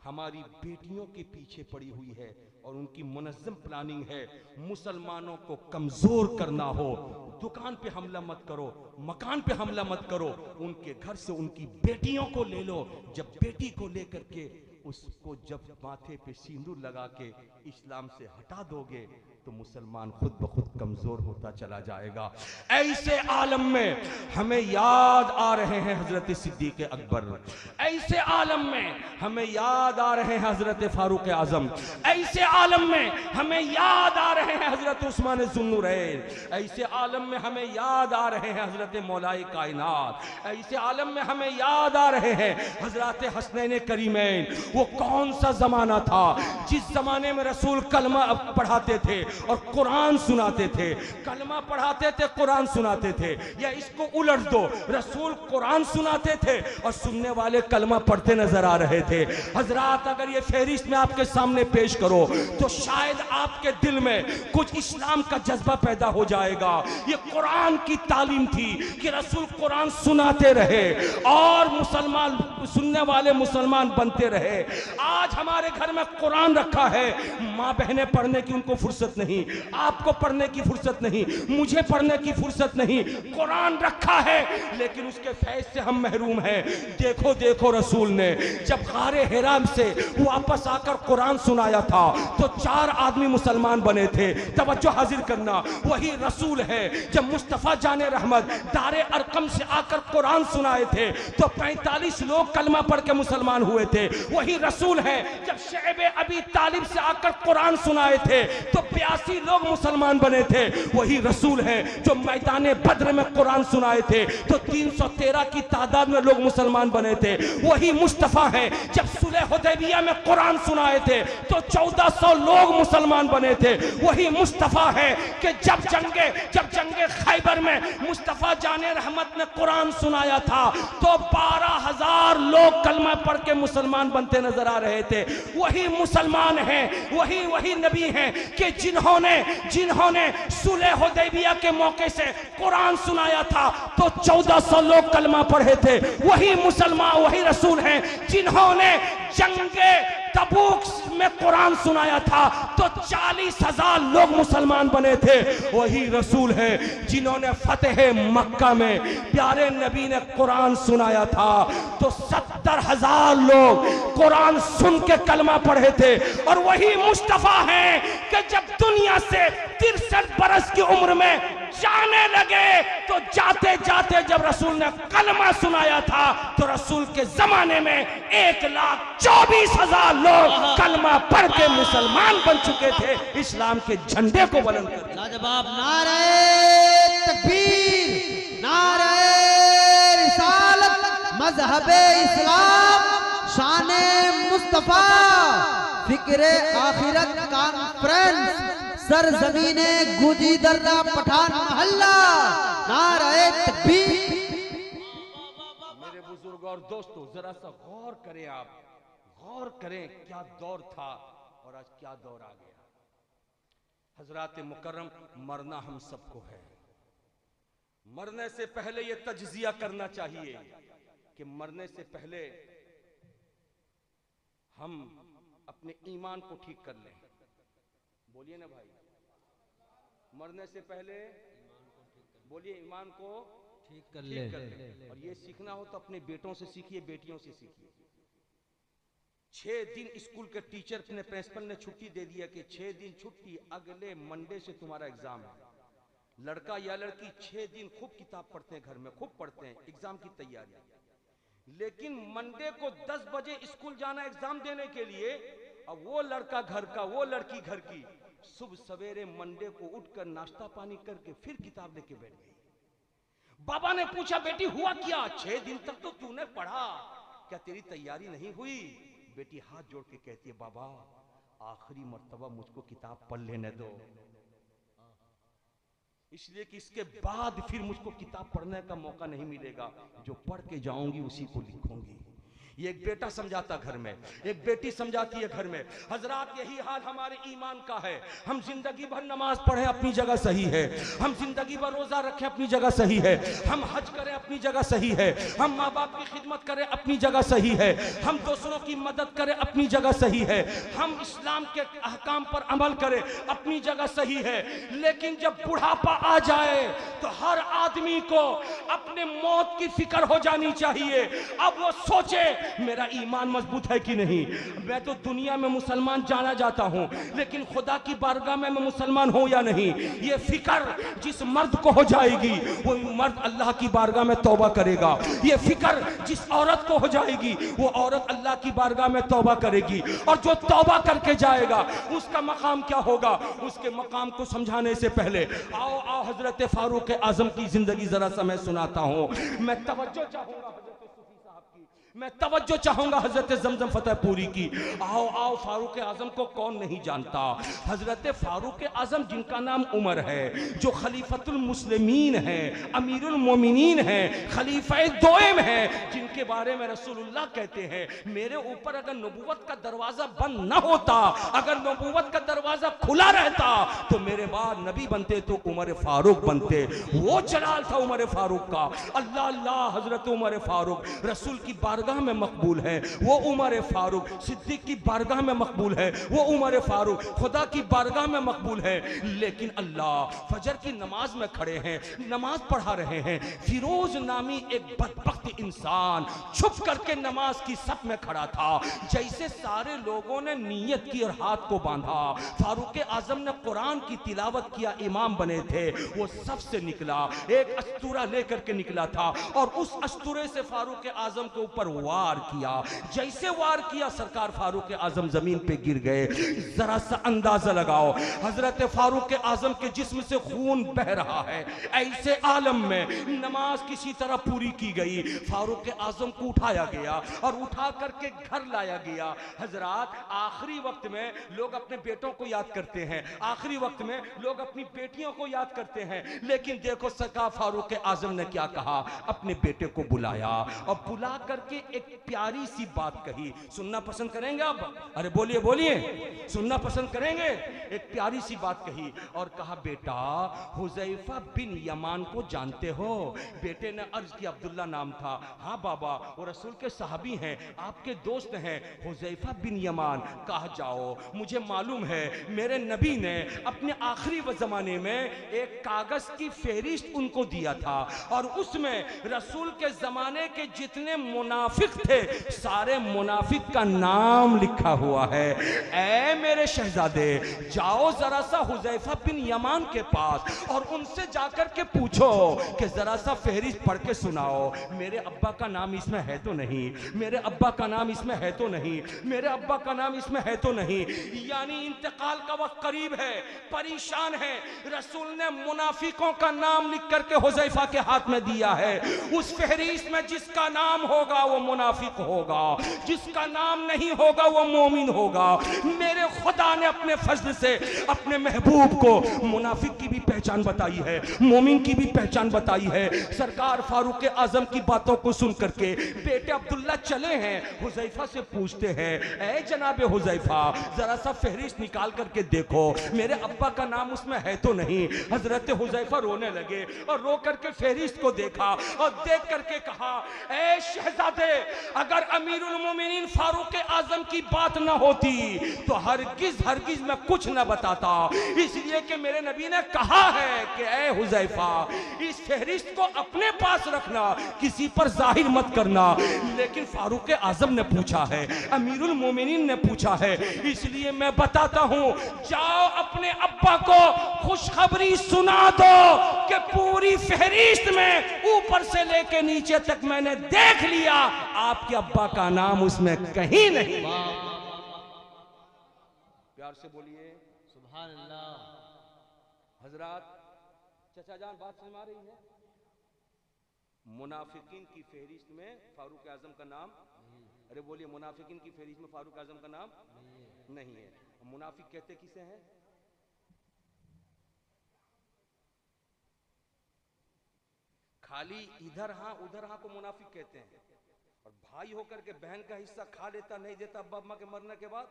Speaker 1: हमारी बेटियों के पीछे पड़ी हुई है और उनकी मुनज़्ज़म प्लानिंग है मुसलमानों को कमजोर करना हो। दुकान पे हमला मत करो, मकान पे हमला मत करो, उनके घर से उनकी बेटियों को ले लो। जब बेटी को लेकर के उसको जब माथे पे सिंदूर लगा के इस्लाम से हटा दोगे तो मुसलमान खुद ब खुद कमजोर होता चला जाएगा। ऐसे आलम में हमें याद आ रहे हैं हजरत सिद्दीक अकबर, ऐसे आलम में हमें याद आ रहे हैं हजरत फारूक आजम, ऐसे आलम में हमें याद आ रहे हैं हजरत उस्मान ज़ुन्नुरैन, ऐसे आलम में हमें याद आ रहे हैं हजरत मौलाए कायनात, ऐसे आलम में हमें याद आ रहे हैं हजरत हसनैन करीमैन। वो कौन सा जमाना था जिस जमाने में रसूल कलमा पढ़ाते थे और कुरान सुनाते थे, कलमा पढ़ाते थे, कुरान सुनाते थे। या इसको उलट दो, रसूल कुरान सुनाते थे और सुनने वाले कलमा पढ़ते नजर आ रहे थे। हजरात, अगर ये फहरिस्त में आपके सामने पेश करो तो शायद आपके दिल में कुछ इस्लाम का जज्बा पैदा हो जाएगा। ये कुरान की तालीम थी कि रसूल कुरान सुनाते रहे और मुसलमान, सुनने वाले मुसलमान बनते रहे। आज हमारे घर में कुरान रखा है, माँ बहनें पढ़ने की उनको फुर्सत नहीं, आपको पढ़ने की फुर्सत नहीं, मुझे पढ़ने की फुर्सत नहीं। कुरान रखा है लेकिन उसके फैज से हम महरूम हैं। देखो देखो, रसूल ने जब गारे हिरा से वापस आकर कुरान सुनाया था तो 4 आदमी मुसलमान बने थे। तवज्जो हाजिर करना, वही रसूल है जब मुस्तफा जाने रहमत दारे अरकम से आकर कुरान सुनाए थे तो 45 लोग कलमा पढ़ के मुसलमान हुए थे। वही रसूल है जब शैब अबी तालिब से आकर कुरान सुनाए थे तो 83 लोग मुसलमान बने थे। वही रसूल हैं जो मैदान बद्र में कुरान सुनाए थे तो 313 की तादाद में लोग मुसलमान बने थे। वही मुस्तफा हैं जब सुलह हुदैबिया में कुरान सुनाए थे तो 1400 लोग मुसलमान बने थे। वही मुस्तफा है कि जब जंगे खैबर में मुस्तफा जाने रहमत ने कुरान सुनाया था तो 12,000 लोग कलमा पढ़ के मुसलमान बनते नजर आ रहे थे। वही मुसलमान हैं, वही नबी हैं कि जिन्होंने सुलह हुदैबिया के मौके से कुरान सुनाया था तो 1400 लोग कलमा पढ़े थे। वही मुसलमान, वही रसूल हैं जिन्होंने जंगे तबूक में कुरान सुनाया था तो 40,000 लोग मुसलमान बने थे। वही रसूल हैं जिन्होंने फतेह मक्का में प्यारे नबी ने कुरान सुनाया था तो 70,000 लोग कुरान सुन के कलमा पढ़े थे। और वही मुस्तफा हैं कि जब दुनिया से 63 बरस की उम्र में जाने लगे तो जाते जाते जब रसूल ने कलमा सुनाया था तो रसूल के जमाने में 1,24,000 लोग कलमा पढ़ के मुसलमान बन चुके थे, इस्लाम के झंडे को बुलंद कर दिया।
Speaker 2: लाजवाब। नारे तकबीर, नारे रिसालत, मजहबे इस्लाम, शाने मुस्तफा, फिक्रे आखिरत कॉन्फ्रेंस, सरजमीने गुजी दर्रा पठान महल्ला, नारे तकबीर।
Speaker 1: मेरे बुजुर्ग और दोस्तों, जरा सा गौर करें, आप गौर करें क्या दौर था और आज क्या दौर आ गया। हजरात मुकर्रम, मरना हम सबको है। मरने से पहले यह तज्जिया करना चाहिए कि मरने से पहले हम अपने ईमान को ठीक कर लें। बोलिए ना भाई, मरने से पहले बोलिए ईमान को ठीक कर ले। और ये सीखना हो तो अपने बेटों से सीखिए, बेटियों से सीखिए। 6 दिन स्कूल के टीचर ने, प्रिंसिपल ने छुट्टी दे दिया कि 6 दिन छुट्टी, अगले मंडे से तुम्हारा एग्जाम है। लड़का या लड़की 6 दिन खूब किताब पढ़ते हैं, घर में खूब पढ़ते हैं, एग्जाम की तैयारी। लेकिन मंडे को 10 बजे स्कूल जाना एग्जाम देने के लिए। अब वो लड़का घर का, वो लड़की घर की, सुबह सवेरे मंडे को उठकर नाश्ता पानी करके फिर किताब लेके बैठ गई। बाबा ने पूछा, बेटी हुआ क्या? 6 दिन तक तो तूने पढ़ा, क्या तेरी तैयारी नहीं हुई? बेटी हाथ जोड़ के कहती है, बाबा आखिरी मर्तबा मुझको किताब पढ़ लेने दो, इसलिए कि इसके बाद फिर मुझको किताब पढ़ने का मौका नहीं मिलेगा। जो पढ़ के जाऊंगी उसी को लिखूंगी। ये एक बेटा समझाता घर में, एक बेटी समझाती है घर में। हजरात, यही हाल हमारे ईमान का है। हम जिंदगी भर नमाज पढ़ें, अपनी जगह सही है। हम जिंदगी भर रोजा रखें, अपनी जगह सही है। हम हज करें, अपनी जगह सही है। हम माँ बाप की खिदमत करें, अपनी जगह सही है। हम दूसरों की मदद करें, अपनी जगह सही है। हम इस्लाम के अहकाम पर अमल करें, अपनी जगह सही है। लेकिन जब बुढ़ापा आ जाए तो हर आदमी को अपने मौत की फिक्र हो जानी चाहिए। अब वो सोचे मेरा ईमान मजबूत है कि नहीं। मैं तो दुनिया में मुसलमान जाना जाता हूं, लेकिन खुदा की बारगाह में मैं मुसलमान हूं या नहीं। ये फिक्र जिस मर्द को हो जाएगी वो मर्द अल्लाह की बारगाह में तौबा करेगा। ये फिक्र जिस औरत को हो जाएगी वो औरत अल्लाह की बारगाह में तौबा करेगी। और जो तौबा करके जाएगा उसका मकाम क्या होगा, उसके मकाम को समझाने से पहले आओ हजरत फारूक आजम की जिंदगी जरा सा मैं सुनाता हूं। मैं तवज्जो चाहूंगा मैं तवज्जो चाहूंगा हजरत जमजम फतेहपुरी की। आओ फारूक आजम को कौन नहीं जानता। हजरत फारूक आजम जिनका नाम उमर है, जो खलीफतुल मुस्लिमीन है, अमीरुल मोमिनीन है, खलीफा दोएम है, जिनके बारे में रसूलुल्लाह कहते हैं मेरे ऊपर अगर नबूवत का दरवाजा बंद न होता, अगर नबूवत का दरवाजा खुला रहता तो मेरे बाद नबी बनते तो उमर फारूक बनते। वो जलाल था उमर फारूक का। अल्लाह अल्लाह, हजरत उमर फारूक रसूल की बारगाह में मकबूल है, वो उमर फारूक सिद्दीक की बारगाह में मकबूल है, वो उमर फारूक खुदा की बारगाह में मकबूल है। लेकिन अल्लाह फजर की नमाज में खड़े हैं, नमाज पढ़ा रहे हैं। फिरोज नामी एक बदबख्त इंसान छुप करके नमाज की सफ में खड़ा था। जैसे सारे लोगों ने नीयत की और हाथ को बांधा, फारूक आजम ने कुरान की तिलावत किया, इमाम बने थे। वो सफ से निकला, एक अस्तूरा लेकर के निकला था और उस अस्तूरे से फारूक आजम के ऊपर वार किया। जैसे वार किया सरकार फारूक आजम जमीन पे गिर गए। जरा सा अंदाजा लगाओ, हजरत फारूक आजम के जिस्म से खून बह रहा है। ऐसे आलम में नमाज किसी तरह पूरी की गई। फारूक आजम को उठाया गया और उठा करके घर लाया गया। हजरात, आखिरी वक्त में लोग अपने बेटों को याद करते हैं, आखिरी वक्त में लोग अपनी बेटियों को याद करते हैं, लेकिन देखो सरकार फारूक आजम ने क्या कहा। अपने बेटे को बुलाया और बुला करके एक प्यारी सी बात कही। सुनना पसंद करेंगे आप? अरे बोलिए बोलिए, सुनना पसंद करेंगे? एक प्यारी सी बात कही और कहा, बेटा हुज़ैफा बिन यमान को जानते हो? बेटे ने अर्ज किया, अब्दुल्ला नाम था। हाँ बाबा, वो रसूल के सहाबी हैं, आपके दोस्त हैं, हुज़ैफा बिन यमान। कहा, जाओ, मुझे मालूम है मेरे नबी ने अपने आखिरी ज़माने में एक कागज की फेरिस्त उनको दिया था और उसमें रसूल के जमाने के जितने मुनाफिक थे सारे मुनाफिक का नाम लिखा हुआ है। ऐ मेरे शहजादे, जाओ जरा सा हुज़ैफा बिन यमान के पास और उनसे जाकर के पूछो कि जरा सा फेरिस्त पढ़ के सुनाओ। मेरे अब्बा का नाम इसमें है तो नहीं, मेरे अब्बा का नाम इसमें है तो नहीं, मेरे अब्बा का नाम इसमें है तो नहीं। यानी इंतकाल का वक्त करीब है, परेशान है। रसूल ने मुनाफिकों का नाम लिख करके हुज़ैफा के हाथ में दिया है। उस फहरिस्त में जिसका नाम होगा वो मुनाफिक होगा, जिसका नाम नहीं होगा वो मोमिन होगा। मेरे खुदा ने अपने फजल से अपने महबूब को मुनाफिक की भी पहचान बताई है, मोमिन की भी पहचान बताई है। सरकार फारूक आजम की बातों को सुन करके बेटे अब्दुल्ला चले हैं, हुज़ैफा से पूछते हैं, ऐ जनाबे हुज़ैफा, जरा सा फहरिस्त निकाल करके देखो, मेरे अब्बा का नाम उसमें है तो नहीं। हजरत हुज़ैफा रोने लगे और रो करके फहरिस्त को देखा और देख करके कहा, ऐ शहजादे, अगर अमीरुल मोमिनीन फारूक आजम की बात ना होती तो हरगिज हरगिज मैं कुछ ना बताता। इसलिए कि मेरे नबी ने कहा है कि ऐ हुज़ैफा, इस फहरिस्त को अपने पास रखना, किसी पर जाहिर मत करना। लेकिन फारूक आजम ने पूछा है, अमीरुल मोमिनीन ने पूछा है, इसलिए मैं बताता हूं। जाओ अपने अब्बा को खुशखबरी सुना दो कि पूरी फहरिस्त में ऊपर से लेके नीचे तक मैंने देख लिया, आपके अब्बा का नाम उसमें कहीं नहीं। प्यार से बोलिए
Speaker 2: सुभान अल्लाह।
Speaker 1: हजरात, चचा जान बात समझ आ रही है? मुनाफिकीन की फहरिस्त में फारूक आजम का नाम, अरे बोलिए, मुनाफिकीन की फहरिस्त में फारूक आजम का नाम नहीं है। मुनाफिक कहते किसे हैं? खाली इधर हाँ उधर हाँ को मुनाफिक कहते हैं। और भाई होकर के बहन का हिस्सा खा लेता, नहीं देता अब्बा अम्मा के मरने के बाद।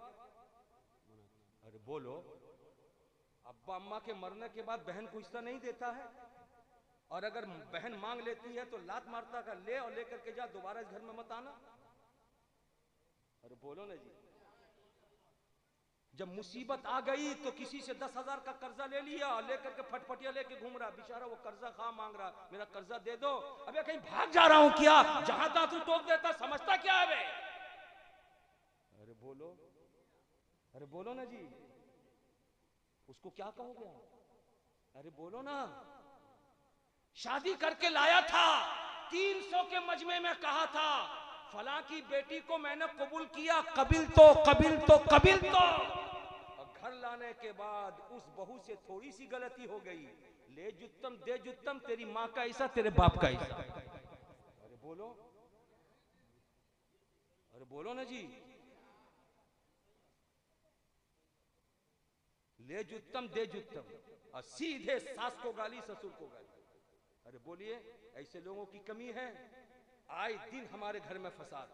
Speaker 1: अरे बोलो, अब्बा अम्मा के मरने के बाद बहन को हिस्सा नहीं देता है, और अगर बहन मांग लेती है तो लात मारता का, ले और लेकर के जा, दोबारा इस घर में मत आना। अरे बोलो ना जी। जब मुसीबत आ गई तो किसी से 10,000 का कर्जा ले लिया, लेकर के फटफटिया लेके घूम रहा, बेचारा वो कर्जा खा मांग रहा, मेरा कर्जा दे दो। अबे कहीं भाग जा रहा हूं क्या? जहां था तू टोक देता, समझता क्या है बे? अरे बोलो, अरे बोलो ना जी, उसको क्या कहोगे आप? अरे बोलो ना। शादी करके लाया था, 300 के मजमे में कहा था, फला की बेटी को मैंने कबूल किया, कबिल तो कबिल तो कबिल तो। और घर लाने के बाद उस बहू से थोड़ी सी गलती हो गई, ले जुत्तम दे जुत्तम, तेरी माँ का ऐसा तेरे बाप का ऐसा। अरे बोलो, अरे बोलो ना जी। ले जुत्तम दे जुत्तम और सीधे सास को गाली, ससुर को गाली। अरे बोलिए, ऐसे लोगों की कमी है? आए दिन हमारे घर में फसाद।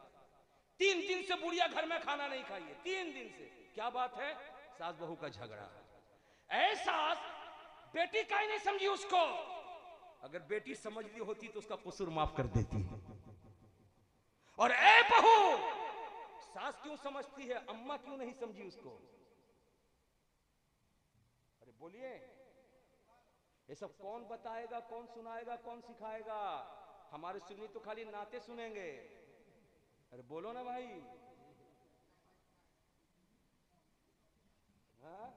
Speaker 1: 3 दिन से बुढ़िया घर में खाना नहीं खाई है, 3 दिन से। क्या बात है? सास बहू का झगड़ा। ऐसा बेटी का ही नहीं समझी उसको। अगर बेटी समझ ली होती तो उसका कसूर माफ कर देती। और ए बहू, सास क्यों समझती है, अम्मा क्यों नहीं समझी उसको? अरे बोलिए, ये सब कौन बताएगा, कौन सुनाएगा, कौन सिखाएगा? हमारे सुन्नी तो खाली नाते सुनेंगे। अरे बोलो ना भाई। हाँ?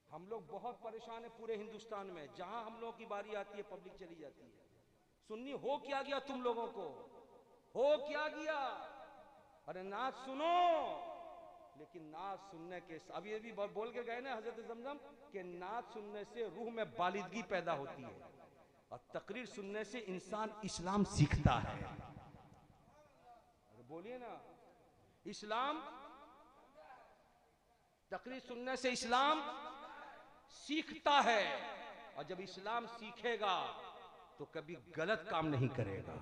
Speaker 1: हम लोग बहुत परेशान है पूरे हिंदुस्तान में। जहां हम लोगों की बारी आती है पब्लिक चली जाती है। सुन्नी हो क्या गया तुम लोगों को? हो क्या गया? अरे नाच सुनो, लेकिन नाच सुनने के अब ये भी बोल के गए ना हजरत जमजम कि नाच सुनने से रूह में बालिदगी पैदा होती है और तकरीर सुनने से इंसान इस्लाम सीखता है। अरे बोलिए ना, इस्लाम, तकरीर सुनने से इस्लाम सीखता है, और जब इस्लाम सीखेगा तो कभी गलत काम नहीं करेगा,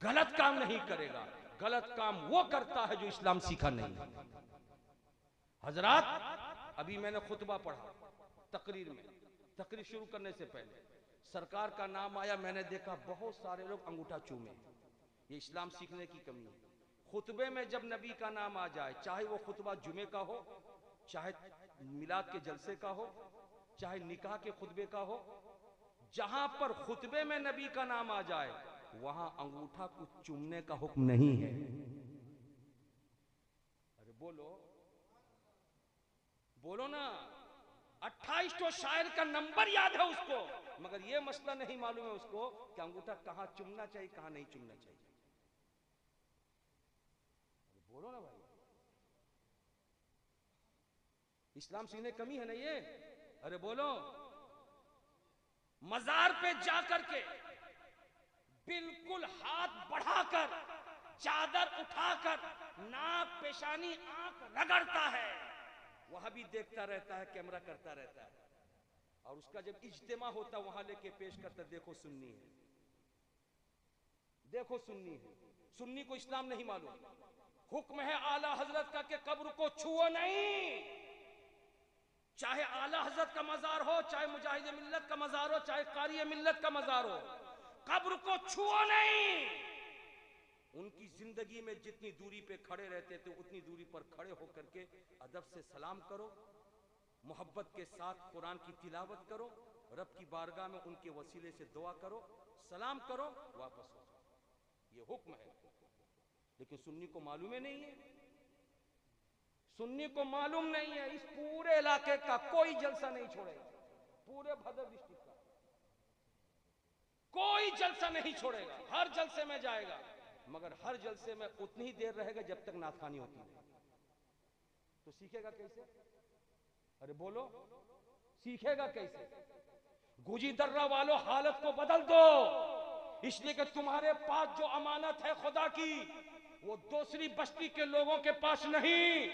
Speaker 1: गलत काम नहीं करेगा। गलत काम वो करता है जो इस्लाम सीखा नहीं। हजरात, अभी मैंने खुतबा पढ़ा तकरीर में, तकरीर शुरू करने से पहले सरकार का नाम आया, मैंने देखा बहुत सारे लोग अंगूठा चूमे। ये इस्लाम सीखने की कमी है। खुतबे में जब नबी का नाम आ जाए, चाहे वो खुतबा जुमे का हो, चाहे मिलाद के जलसे का हो, चाहे निकाह के खुतबे का हो, जहां पर खुतबे में नबी का नाम आ जाए वहां अंगूठा को चूमने का हुक्म नहीं है। अरे बोलो, बोलो ना। 28 तो शायर का नंबर याद है उसको, मगर यह मसला नहीं मालूम है उसको कि अंगूठा कहां चूमना चाहिए, कहां नहीं चूमना चाहिए। अरे बोलो ना भाई, इस्लाम सीखने कमी है ना ये? अरे बोलो। मजार पे जाकर के बिल्कुल हाथ बढ़ाकर, चादर उठाकर, नाक, पेशानी, आंख रगड़ता है, वह भी देखता रहता है, कैमरा करता रहता है, और उसका जब इज्तिमा होता वहां लेके पेश करता, देखो सुन्नी है, देखो सुन्नी है। सुन्नी को इस्लाम नहीं मालूम। हुक्म है आला हजरत का कि कब्र को छुओ नहीं, चाहे आला हजरत का मजार हो, चाहे मुजाहिद मिल्लत का मजार हो, चाहे कारी मिल्लत का मजार हो, कब्र को छुओ नहीं। उनकी जिंदगी में जितनी दूरी पे खड़े रहते थे उतनी दूरी पर खड़े होकर के अदब से सलाम करो, मोहब्बत के साथ कुरान की तिलावत करो, रब की बारगाह में उनके वसीले से दुआ करो, सलाम करो, वापस हो जाओ। ये हुक्म है। लेकिन सुन्नी को मालूम ही नहीं है, सुन्नी को मालूम नहीं है। इस पूरे इलाके का कोई जलसा नहीं छोड़ेगा, पूरे भदर डिस्ट्रिक्ट का कोई जलसा नहीं छोड़ेगा, हर जलसे में जाएगा, मगर हर जलसे में उतनी ही देर रहेगा जब तक नाथखानी होती है। तो सीखेगा कैसे? अरे बोलो, सीखेगा कैसे? गुजी दर्रा वालों, हालत को बदल दो, इसलिए कि तुम्हारे पास जो अमानत है खुदा की, वो दूसरी बस्ती के लोगों के पास नहीं,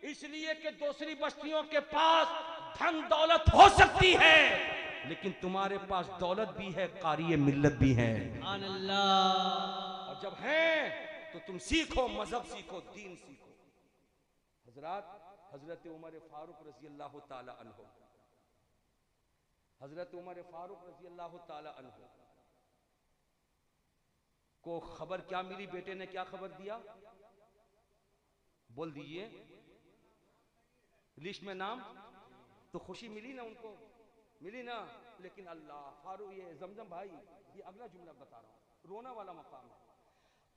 Speaker 1: इसलिए कि दूसरी बस्तियों के पास धन दौलत हो सकती है, लेकिन तुम्हारे पास दौलत भी है, कारी मिल्लत भी है। और जब है तो तुम सीखो, मजहब सीखो, दीन सीखो। हजरत, हजरत उमर फारूक रजी अल्लाह ताला अन्हु, हजरत उमर फारूक रजी अल्लाह ताला अन्हु को खबर क्या मिली? बेटे ने क्या खबर दिया? बोल दीजिए। लिस्ट में नाम तो खुशी मिली ना, उनको मिली ना। लेकिन अल्लाह, फारूक, ये जमजम भाई, ये अगला जुमला बता रहा हूं, रोना वाला मकाम है।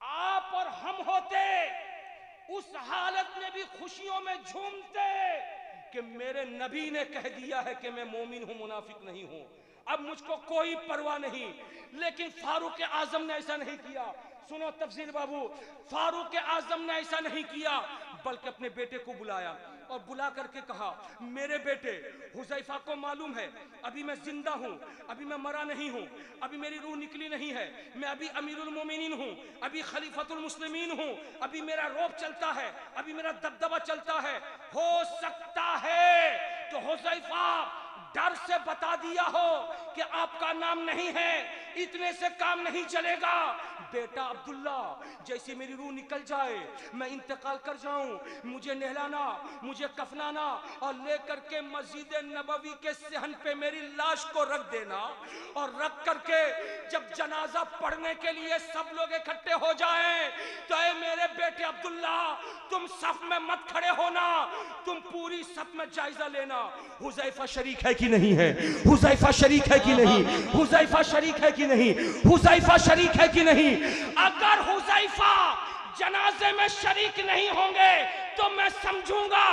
Speaker 1: आप और हम होते उस हालत में भी खुशियों में झूमते कि मेरे नबी ने कह दिया है कि मैं मोमिन हूं, मुनाफिक नहीं हूं, अब मुझको कोई परवाह नहीं। लेकिन फारूक आजम ने ऐसा नहीं किया। सुनो तफसील बाबू, फारूक आजम ने ऐसा नहीं किया, बल्कि अपने बेटे को बुलाया और बुला करके कहा, मेरे बेटे हुज़ैफा को मालूम है अभी मैं जिंदा हूं, अभी मैं मरा नहीं हूं, अभी मेरी रूह निकली नहीं है, मैं अभी अमीरुल मोमिनीन हूं, अभी खलीफतुल मुस्लिमीन हूं, अभी मेरा रौब चलता है, अभी मेरा दबदबा चलता है। हो सकता है कि हुज़ैफा डर से बता दिया हो कि आपका नाम नहीं है, इतने से काम नहीं चलेगा। बेटा अब्दुल्ला, जैसे मेरी रूह निकल जाए, मैं इंतकाल कर जाऊं, मुझे नहलाना, मुझे कफनाना और लेकर के मस्जिद नबवी के सहन पे मेरी लाश को रख देना, और रख करके जब जनाजा पढ़ने के लिए सब लोग इकट्ठे हो जाएं, तो ऐ मेरे बेटे अब्दुल्ला, तुम सफ में मत खड़े होना, तुम पूरी सफ में जायजा लेना, हुज़ैफा शरीक है कि नहीं है, हुज़ैफा शरीक है कि नहीं, हुज़ैफा शरीक है कि नहीं, हुज़ैफा शरीक है कि नहीं। अगर हुज़ैफा जनाजे में शरीक नहीं होंगे तो मैं समझूंगा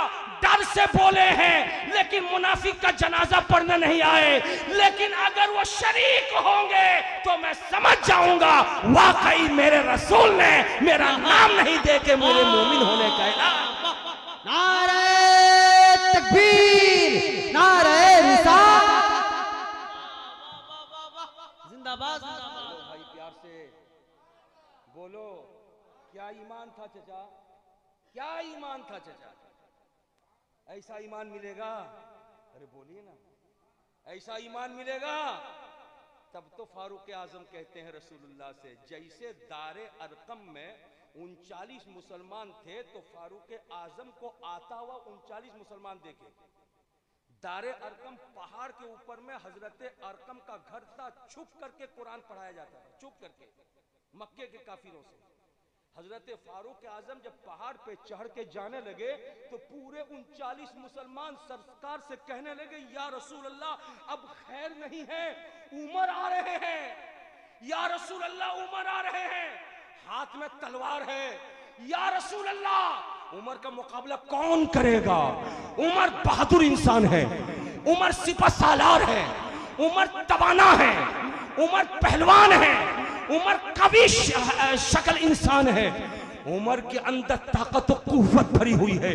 Speaker 1: डर से बोले हैं, लेकिन मुनाफिक का जनाजा पढ़ने नहीं आए। लेकिन अगर वो शरीक होंगे तो मैं समझ जाऊंगा वाकई मेरे रसूल ने मेरा नाम नहीं दे के मेरे मोमिन होने का ऐलान।
Speaker 2: नारे तकबीर, नारे रिसालत, जिंदाबाद जिंदाबाद।
Speaker 1: भाई प्यार से बोलो, क्या ईमान था चचा, क्या ईमान था चचा? ऐसा ईमान मिलेगा? अरे बोलिए ना, ऐसा ईमान मिलेगा? तब तो फारूक आजम कहते हैं रसूलुल्लाह से, जैसे दारे अरकम में 39 मुसलमान थे तो फारूक आजम को आता हुआ 39 मुसलमान देखे। दारे अरकम पहाड़ के ऊपर में हजरत अरकम का घर था, छुप करके कुरान पढ़ाया जाता था, छुप करके मक्के के काफिरों से। हजरत फारूक आजम जब पहाड़ पे चढ़ के जाने लगे तो पूरे 39 मुसलमान सरकार से कहने लगे, या रसूल अल्लाह अब खैर नहीं है, उमर आ रहे हैं, या रसूल अल्लाह उमर आ रहे हैं, हाथ में तलवार है, या रसूल अल्लाह उमर का मुकाबला कौन करेगा? उमर बहादुर इंसान है, उमर सिपह सालार है, उमर तवाना है, उमर पहलवान है, उमर कवि शक्ल इंसान है, उमर के अंदर ताकत और कुव्वत भरी हुई है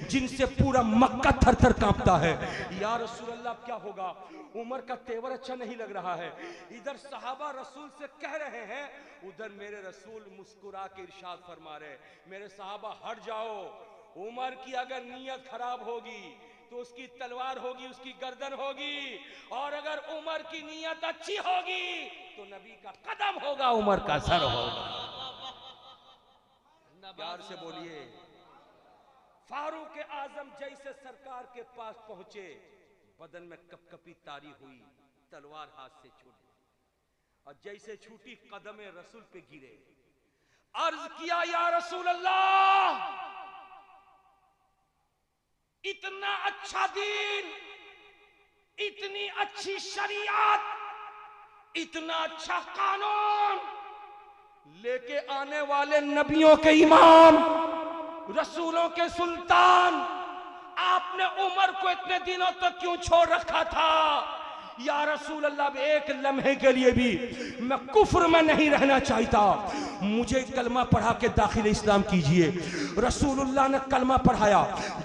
Speaker 1: जिनसे पूरा मक्का थर थर कांपता है। या रसूल अल्लाह क्या होगा? उमर का तेवर अच्छा नहीं लग रहा है। इधर सहाबा रसूल से कह रहे हैं, उधर मेरे रसूल मुस्कुरा के इरशाद फरमा रहे, मेरे सहाबा हट जाओ, उमर की अगर नीयत खराब होगी तो उसकी तलवार होगी, उसकी गर्दन होगी, और अगर उमर की नीयत अच्छी होगी तो नबी का कदम होगा, उमर का सर होगा। प्यार से बोलिए। फारूक आजम जैसे सरकार के पास पहुंचे, बदन में कपकपी तारी हुई, तलवार हाथ से छूट गई और जैसे छूटी कदम रसूल पे गिरे। अर्ज किया, या रसूल अल्लाह, इतना अच्छा दीन, इतनी अच्छी शरीयत, इतना अच्छा कानून लेके आने वाले नबियों के इमाम, रसूलों के सुल्तान, आपने उमर को इतने दिनों तक क्यों छोड़ रखा था? या रसूल अल्लाह, एक लम्हे के लिए भी मैं कुफ्र में नहीं रहना चाहता, मुझे कलमा पढ़ा के दाखिल इस्लाम कीजिए। रसूलुल्लाह ने कलमा पढ़ाया,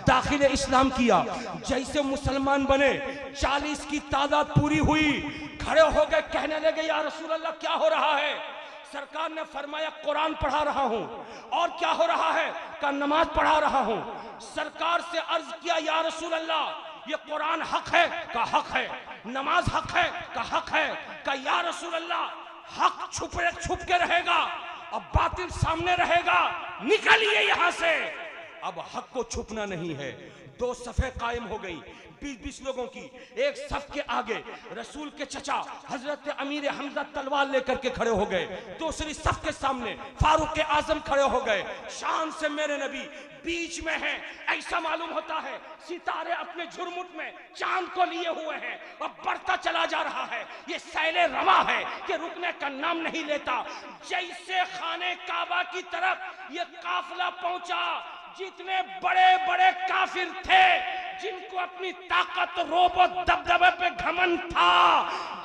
Speaker 1: दाखिल इस्लाम किया, जैसे मुसलमान बने 40 की तादाद पूरी हुई, खड़े हो गए, कहने लगे, या रसूल अल्लाह क्या हो रहा है? सरकार ने फरमाया, कुरान पढ़ा रहा हूं। और क्या हो रहा है? का नमाज पढ़ा रहा हूं। सरकार से अर्ज किया, या रसूल अल्लाह, ये कुरान हक है? का हक है। नमाज हक है? का हक है। का या रसूल अल्लाह, हक छुप के रहेगा और बातिल सामने रहेगा, निकलिए यहां से। अब हक को छुपना नहीं है। 2 सफ़े कायम हो गई, 20-20 लोगों की। एक सफ के आगे रसूल के चचा हजरत अमीर हमजा तलवार लेकर के खड़े हो गए, दूसरी सफ के सामने फारूक आजम खड़े हो गए। शान से मेरे नबी बीच में है, ऐसा मालूम होता है सितारे अपने झुरमुट में चांद को लिए हुए हैं और बढ़ता चला जा रहा है। ये सैले रवा है कि रुकने का नाम नहीं लेता। जैसे खाने काबा की तरफ ये काफिला पहुंचा, जितने बड़े बड़े काफिर थे, जिनको अपनी ताकत, रोब और दबदबे पे घमंड था,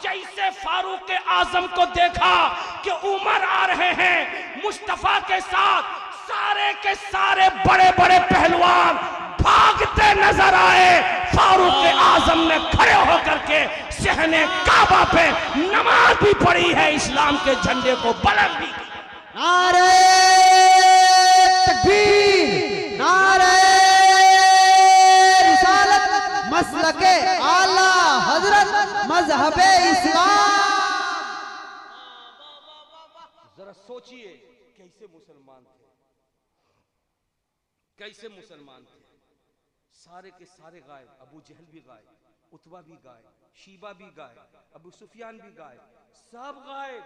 Speaker 1: जैसे फारूक आजम को देखा कि उमर आ रहे हैं मुस्तफा के साथ, सारे के सारे बड़े बड़े पहलवान भागते नजर आए। फारूक आजम ने खड़े होकर के सहने काबा पे नमाज भी पढ़ी है, इस्लाम के झंडे को बुलंद भी किया।
Speaker 2: नारे तकबीर, नारे रिसालत, मसलके आला हजरत मजहबे इस्लाम।
Speaker 1: जरा सोचिए कैसे मुसलमान थे, कैसे मुसलमान थे। सारे के सारे गायब, अबू जहल भी गायब, उतबा भी गायब, शीबा भी गायब, अबू सुफियान भी गायब, सब गायब।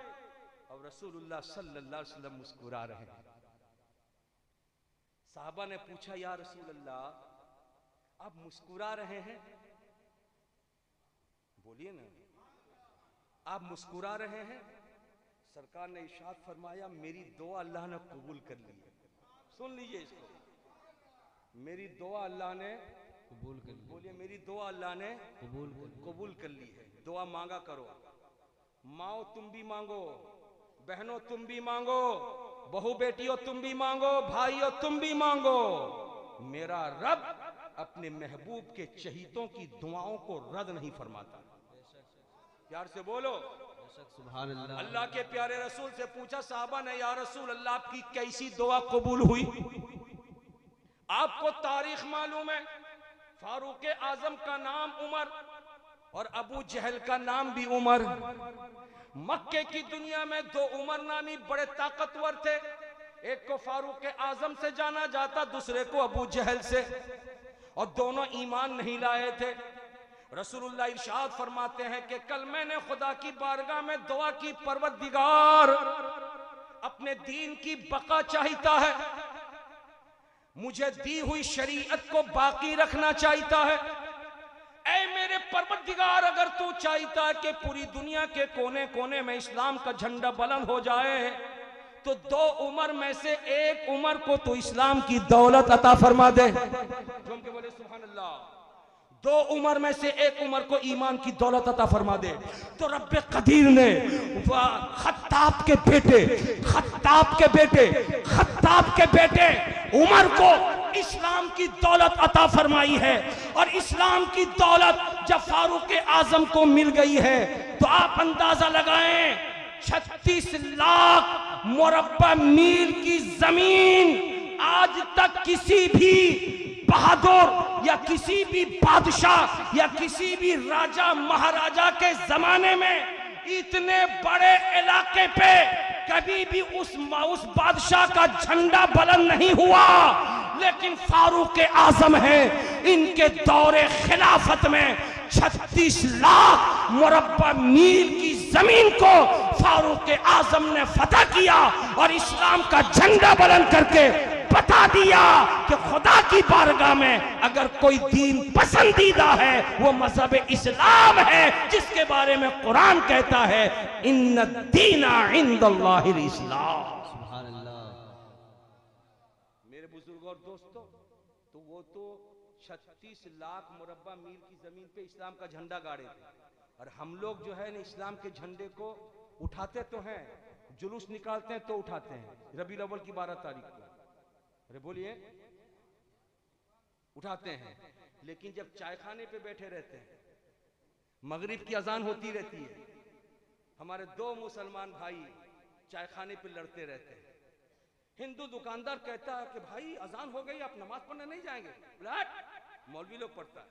Speaker 1: और रसूलुल्लाह सल्लल्लाहु अलैहि वसल्लम मुस्कुरा रहे हैं। साहबा ने पूछा, या रसूल अल्लाह, आप मुस्कुरा रहे हैं, बोलिए ना, आप मुस्कुरा रहे हैं? सरकार ने इरशाद फरमाया, मेरी दुआ अल्लाह ने कबूल कर ली है। सुन लीजिए इसको, मेरी दुआ अल्लाह ने कबूल कर ली। बोलिए, मेरी दुआ अल्लाह ने कबूल कर ली है। दुआ मांगा करो, माओ तुम भी मांगो, बहनों तुम भी मांगो, बहू बेटियों तुम भी मांगो, भाइयों तुम भी मांगो। मेरा रब अपने महबूब के चहीतों की दुआओं को रद्द नहीं फरमाता। प्यार से बोलो
Speaker 2: सुभान अल्लाह।
Speaker 1: अल्लाह के प्यारे रसूल से पूछा साहबा ने, या रसूल अल्लाह आपकी कैसी दुआ कबूल हुई? आपको तारीख मालूम है, फारूक आजम का नाम उमर और अबू जहल का नाम भी उमर। मक्के की दुनिया में दो उमर नामी बड़े ताकतवर थे, एक को फारूक आजम से जाना जाता, दूसरे को अबू जहल से, और दोनों ईमान नहीं लाए थे। रसूलुल्लाह इरशाद फरमाते हैं कि कल मैंने खुदा की बारगाह में दुआ की, परवरदिगार अपने दीन की बका चाहता है, मुझे दी हुई शरीयत को बाकी रखना चाहता है। ऐ मेरे परवरदिगार, अगर तू चाहता है कि पूरी दुनिया के कोने कोने में इस्लाम का झंडा बुलंद हो जाए, तो दो उमर में से एक उमर को तो इस्लाम की दौलत अता फरमा दे। झूम के बोले सुभान अल्लाह। दो उमर में से एक उमर को ईमान की दौलत अता फरमा दे। तो रब्बे कदीर ने खत्ताब के बेटे उमर को इस्लाम की दौलत अता फरमाई है। और इस्लाम की दौलत जब फारूक आजम को मिल गई है, तो आप अंदाजा लगाएं, 36 लाख मुरब्बा मील की जमीन आज तक किसी भी बहादुर या किसी भी बादशाह या किसी भी राजा महाराजा के जमाने में इतने बड़े इलाके पे कभी भी उस बादशाह का झंडा बुलंद नहीं हुआ। लेकिन फारूक आजम है, इनके दौरे खिलाफत में 36 लाख मुरब्बा मील की जमीन को फारूक आजम ने फतह किया और इस्लाम का झंडा बुलंद करके बता दिया कि खुदा की बारगाह में अगर कोई दीन पसंदीदा है वो मजहब इस्लाम है, जिसके बारे में कुरान कहता है इन्ना दीना इंदल्लाहिल इस्लाम।
Speaker 2: सुभान अल्लाह।
Speaker 1: मेरे बुजुर्ग और दोस्तों, तो वो तो 36 लाख मुरब्बा मील की जमीन पे इस्लाम का झंडा गाड़े थे, और हम लोग जो है ना इस्लाम के झंडे को उठाते तो हैं, जुलूस निकालते हैं तो उठाते हैं। रबीउल अव्वल की 12 तारीख को, अरे बोलिए, उठाते हैं। लेकिन जब चाय खाने पे बैठे रहते हैं, मगरिब की अजान होती रहती है, हमारे दो मुसलमान भाई चाय खाने पे लड़ते रहते हैं। हिंदू दुकानदार कहता है कि भाई अजान हो गई, आप नमाज पढ़ने नहीं जाएंगे? मौलवी लोग पढ़ता है।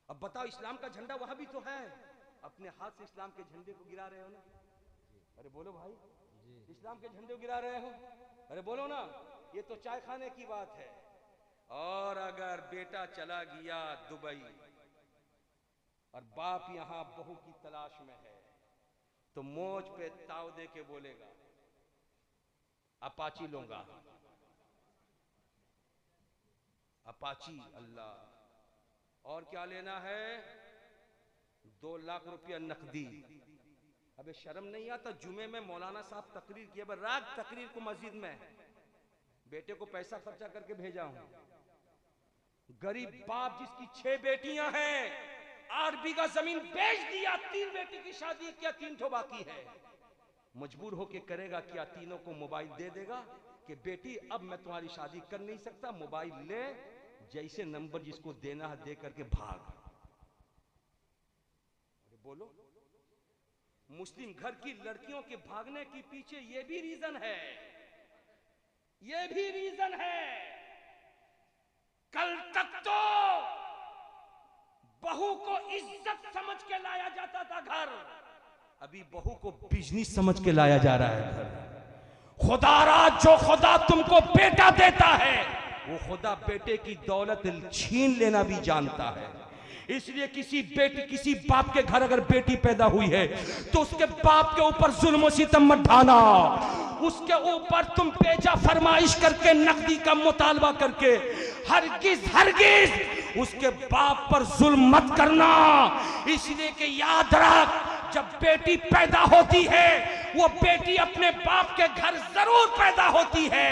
Speaker 1: अब बताओ, इस्लाम का झंडा वहां भी तो है, अपने हाथ से इस्लाम के झंडे को गिरा रहे हो ना? अरे बोलो भाई, इस्लाम के झंडे गिरा रहे हो? अरे बोलो ना, ये तो चाय खाने की बात है। और अगर बेटा चला गया दुबई और बाप यहां बहू की तलाश में है, तो मोच पे ताव दे के बोलेगा अपाची लूंगा, अपाची। अल्लाह। और क्या लेना है? 2 लाख रुपया नकदी। अबे शर्म नहीं आता? जुमे में मौलाना साहब तकरीर किए, रात तकरीर को मस्जिद में बेटे को पैसा खर्चा करके भेजा हूं। गरीब बाप जिसकी 6 बेटियां हैं, 8 बीघा जमीन बेच दिया, 3 बेटी की शादी किया, 3 ठो बाकी है। मजबूर होके करेगा क्या? तीनों को मोबाइल दे देगा कि बेटी अब मैं तुम्हारी शादी कर नहीं सकता, मोबाइल ले, जैसे नंबर जिसको देना है दे करके भाग। अरे बोलो, मुस्लिम घर की लड़कियों के भागने के पीछे ये भी रीजन है, ये भी रीजन है। कल तक तो बहू को इज्जत समझ के लाया जाता था घर, अभी बहू को बिजनेस समझ के लाया जा रहा है घर। खुदारा, जो खुदा तुमको बेटा देता है, वो खुदा बेटे की दौलत छीन लेना भी जानता है। इसलिए किसी बाप के घर अगर बेटी पैदा हुई है, तो उसके बाप के ऊपर जुल्म और सितम मत ढाना, उसके ऊपर तुम बेजा फरमाइश करके, नकदी का मुतालबा करके हरगिज उसके बाप पर जुल्म मत करना। इसलिए कि याद रख, जब बेटी पैदा होती है, वो बेटी अपने बाप के घर जरूर पैदा होती है,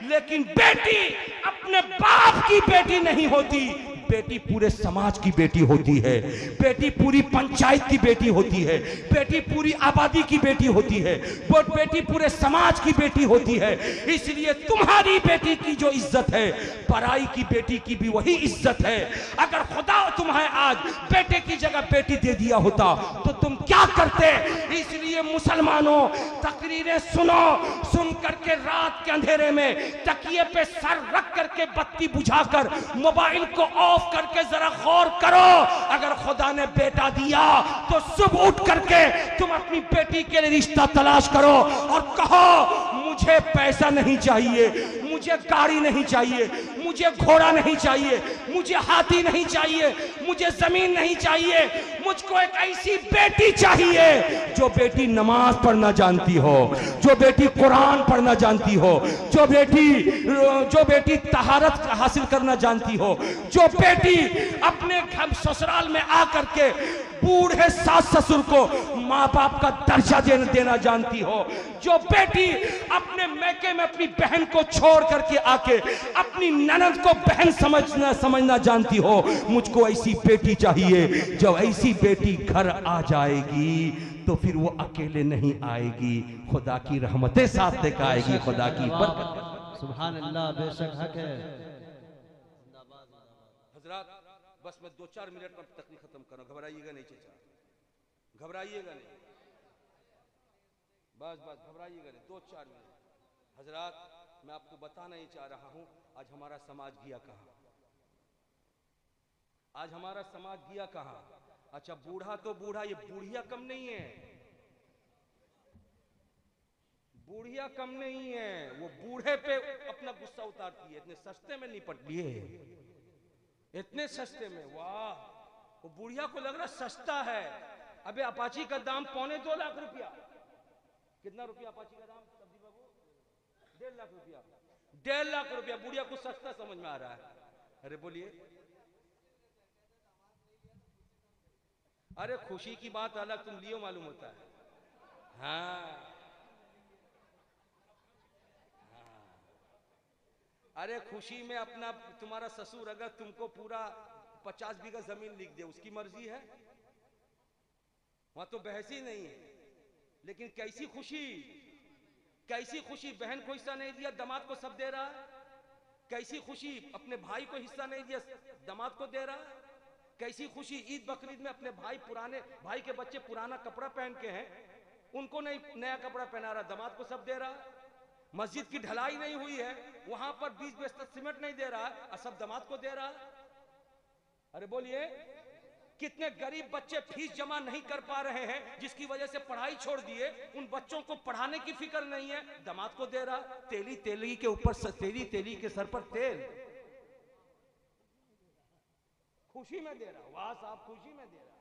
Speaker 1: लेकिन बेटी अपने बाप की बेटी नहीं होती, बेटी पूरे समाज की बेटी होती है, बेटी पूरी पंचायत की बेटी होती है, बेटी पूरी आबादी की बेटी होती है, वो बेटी पूरे समाज की बेटी होती है। इसलिए तुम्हारी बेटी की जो इज्जत है, पराई की बेटी की भी वही इज्जत है। अगर खुदा तुम्हें आज बेटे की जगह बेटी दे दिया होता तो तुम क्या करते? इसलिए मुसलमानों, तकरीरें सुनो, सुन करके रात के अंधेरे में तकिए पे सर रख करके बत्ती बुझाकर मोबाइल को ऑफ करके जरा गौर करो। अगर खुदा ने बेटा दिया तो सुबह उठ करके तुम अपनी बेटी के लिए रिश्ता तलाश करो और कहो मुझे पैसा नहीं चाहिए, मुझे गाड़ी नहीं चाहिए, मुझे घोड़ा नहीं चाहिए, मुझे हाथी नहीं चाहिए, मुझे जमीन नहीं चाहिए, मुझको एक ऐसी बेटी चाहिए जो बेटी नमाज पढ़ना जानती हो, जो बेटी कुरान पढ़ना जानती हो, जो बेटी तहारत हासिल करना जानती हो, जो बेटी अपने घर ससुराल में आकर के बूढ़े सास ससुर को माँ बाप का दर्जा देना जानती हो, जो बेटी अपने मैके में अपनी बहन को छोड़ करके आके अपनी ननद को बहन समझना जानती हो। मुझको ऐसी बेटी चाहिए। जब ऐसी बेटी घर आ जाएगी तो फिर वो अकेले नहीं आएगी, खुदा की रहमतें साथ लेकर आएगी, खुदा की बरकत।
Speaker 2: सुभान अल्लाह, बेशक हक है।
Speaker 1: हजरात, बस मैं 2-4 मिनट में तकरीर खत्म करूं, घबराइएगा नहीं चचा, घबराइएगा नहीं, बस घबराइएगा नहीं, 2-4 मिनट। हजरात, मैं आपको बताना ही चाह रहा हूं आज हमारा समाज गया कहां, आज हमारा समाज गया कहां। अच्छा, बूढ़ा तो बूढ़ा, ये बूढ़िया कम नहीं है, बूढ़िया कम नहीं है, वो बूढ़े पे अपना गुस्सा उतारती है। इतने सस्ते में निपट लिए, इतने सस्ते में, वाह, वो बुढ़िया को लग रहा सस्ता है। अबे अपाची का दाम 2.25 लाख रुपया। कितना रुपया अपाची का दाम सब्जी बाबू? 1.5 लाख रुपया, 1.5 लाख रुपया बुढ़िया को सस्ता समझ में आ रहा है। अरे बोलिए, अरे खुशी की बात अलग, तुम लियो मालूम होता है। हाँ, अरे खुशी में अपना तुम्हारा ससुर अगर तुमको पूरा 50 बीघा जमीन लिख दे, उसकी मर्जी है, वहां तो बहस ही नहीं है। लेकिन कैसी खुशी, कैसी खुशी, बहन को हिस्सा नहीं दिया, दामाद को सब दे रहा है। कैसी खुशी, अपने भाई को हिस्सा नहीं दिया, दामाद को दे रहा है। कैसी खुशी, ईद बकरीद में अपने पुराने भाई के बच्चे पुराना कपड़ा पहन के हैं, उनको नहीं नया कपड़ा पहना रहा, दामाद को सब दे रहा है। मस्जिद की ढलाई नहीं हुई है, वहां पर 20 बस्ता सीमेंट नहीं दे रहा है, सब दामाद को दे रहा है। अरे बोलिए, कितने गरीब बच्चे फीस जमा नहीं कर पा रहे हैं, जिसकी वजह से पढ़ाई छोड़ दिए, उन बच्चों को पढ़ाने की फिक्र नहीं है, दामाद को दे रहा। तेली के ऊपर तेली के सर पर तेल, खुशी में दे रहा। वाह साहब, खुशी में दे रहा।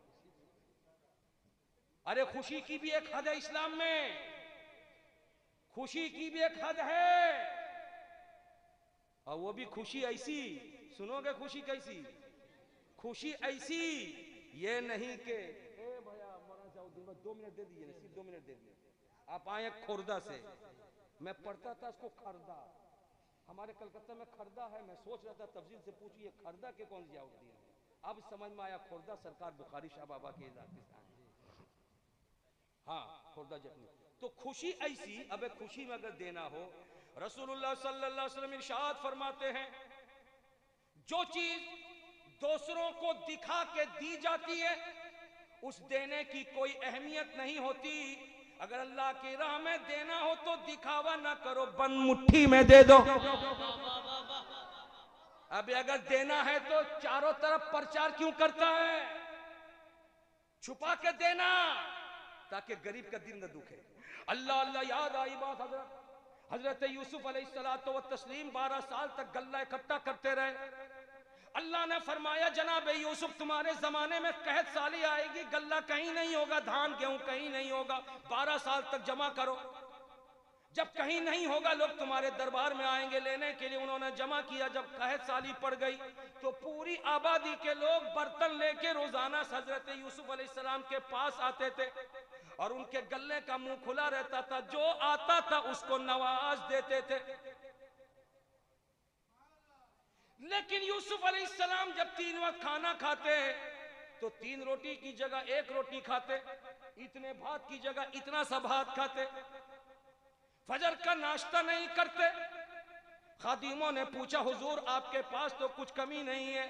Speaker 1: अरे खुशी की भी एक हद है इस्लाम में, खुशी की भी एक हद है, और वो भी खुशी ऐसी, सुनोगे खुशी कैसी? खुशी ऐसी, ये नहीं कि ए भैया मरा जाओ, 2 मिनट दे दीजिए, सिर्फ 2 मिनट दे दीजिए। आप आए खुर्दा से, मैं पढ़ता था इसको खरदा, हमारे कलकत्ता में खरदा है, मैं सोच रहा था तफसील से पूछिए खरदा के कौन सी आवती है, अब समझ में आया खुर्दा सरकार बुखारी शाह बाबा के इलाके से आए। हाँ, खुर्दा जखनी। तो खुशी ऐसी, अब खुशी में अगर देना हो, रसूलुल्लाह सल्लल्लाहु अलैहि वसल्लम इरशाद फरमाते हैं, जो चीज दूसरों को दिखा के दी जाती है उस देने की कोई अहमियत नहीं होती। अगर अल्लाह की राह में देना हो तो दिखावा ना करो, बंद मुट्ठी में दे दो। अब अगर देना है तो चारों तरफ प्रचार क्यों करता है? छुपा के देना ताकि गरीब का दिल न दुखे। अल्लाह अल्लाह याद आई बात, हजरत यूसुफ अलैहिस्सलातु व तस्लीम 12 साल तक गल्ला इकट्ठा करते रहे। अल्लाह ने फरमाया, जनाब यूसुफ तुम्हारे जमाने में कहत साली आएगी, गल्ला कहीं नहीं होगा, धान गेहूं कहीं नहीं होगा, 12 साल तक जमा करो। जब कहीं नहीं होगा लोग तुम्हारे दरबार में आएंगे लेने के लिए। उन्होंने जमा किया। जब कहत साली पड़ गई तो पूरी आबादी के लोग बर्तन लेके रोजाना हजरत यूसुफ अलैहिस्सलाम के पास आते थे और उनके गले का मुंह खुला रहता था, जो आता था उसको नवाज देते थे। लेकिन यूसुफ अलैहिस्सलाम जब 3 वक्त खाना खाते तो 3 रोटी की जगह 1 रोटी खाते, इतने भात की जगह इतना सा भात खाते, फजर का नाश्ता नहीं करते। खादिमों ने पूछा, हुजूर आपके पास तो कुछ कमी नहीं है,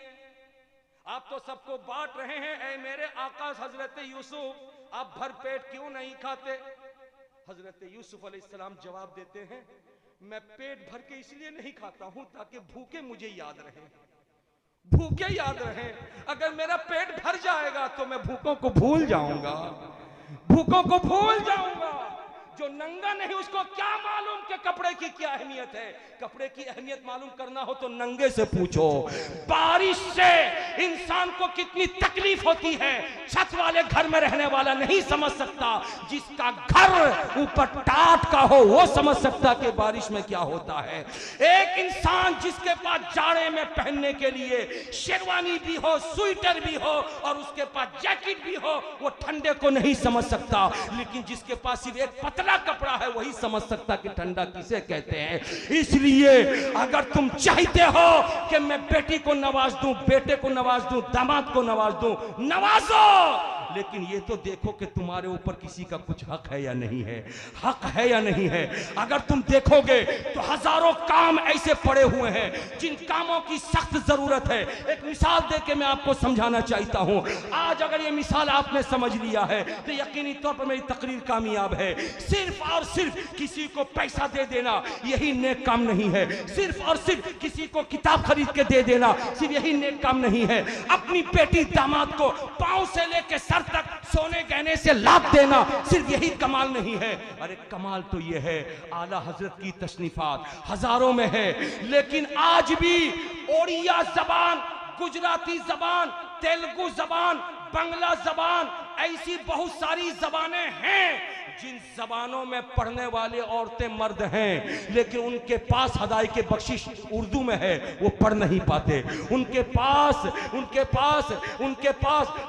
Speaker 1: आप तो सबको बांट रहे हैं, ऐ मेरे आका हजरत यूसुफ आप भर पेट क्यों नहीं खाते? हजरत यूसुफ अलैहिस्सलाम जवाब देते हैं, मैं पेट भर के इसलिए नहीं खाता हूं ताकि भूखे मुझे याद रहे, भूखे याद रहे। अगर मेरा पेट भर जाएगा तो मैं भूखों को भूल जाऊंगा, भूखों को भूल जाऊंगा। जो नंगा नहीं उसको क्या मालूम कि कपड़े की क्या अहमियत है। कपड़े की अहमियत मालूम करना हो तो नंगे से पूछो। बारिश से इंसान को कितनी तकलीफ होती है छत वाले घर में रहने वाला नहीं समझ सकता, जिसका घर ऊपर टाट का हो वो समझ सकता कि बारिश में क्या होता है। एक इंसान जिसके पास जाड़े में पहनने के लिए शेरवानी भी हो, स्वेटर भी हो और उसके पास जैकेट भी हो, वो ठंडे को नहीं समझ सकता। लेकिन जिसके पास सिर्फ एक पतला कपड़ा है वही समझ सकता कि ठंडा किसे कहते हैं। इसलिए अगर तुम चाहते हो कि मैं बेटी को नवाज दूं, बेटे को नवाज दूं, दामाद को नवाज दूं, नवाजो, लेकिन ये तो देखो कि तुम्हारे ऊपर किसी का कुछ हक है या नहीं है, हक है या नहीं है। अगर तुम देखोगे तो हजारों काम ऐसे पड़े हुए हैं जिन कामों की सख्त जरूरत है। एक मिसाल देके मैं आपको समझाना चाहता हूं। आज अगर ये मिसाल आपने समझ लिया है तो यकीनी तौर पर मेरी तकरीर कामयाब है। सिर्फ और सिर्फ किसी को पैसा दे देना यही नेक काम नहीं है। सिर्फ और सिर्फ किसी को किताब खरीद के दे देना सिर्फ यही नेक काम नहीं है। अपनी बेटी दामाद को पांव से लेके सर तक सोने गहने से लाद देना सिर्फ यही कमाल नहीं है। अरे कमाल तो ये है आला हजरत की तशरीफात हजारों में है, लेकिन आज भी ओडिया जबान, गुजराती जबान, तेलुगु जबान, बांग्ला जबान, ऐसी बहुत सारी जबानें हैं जिन जबानों में पढ़ने वाले औरतें मर्द हैं, लेकिन उनके पास हदाई के बख्शिश उर्दू में है, वो पढ़ नहीं पाते। उनके पास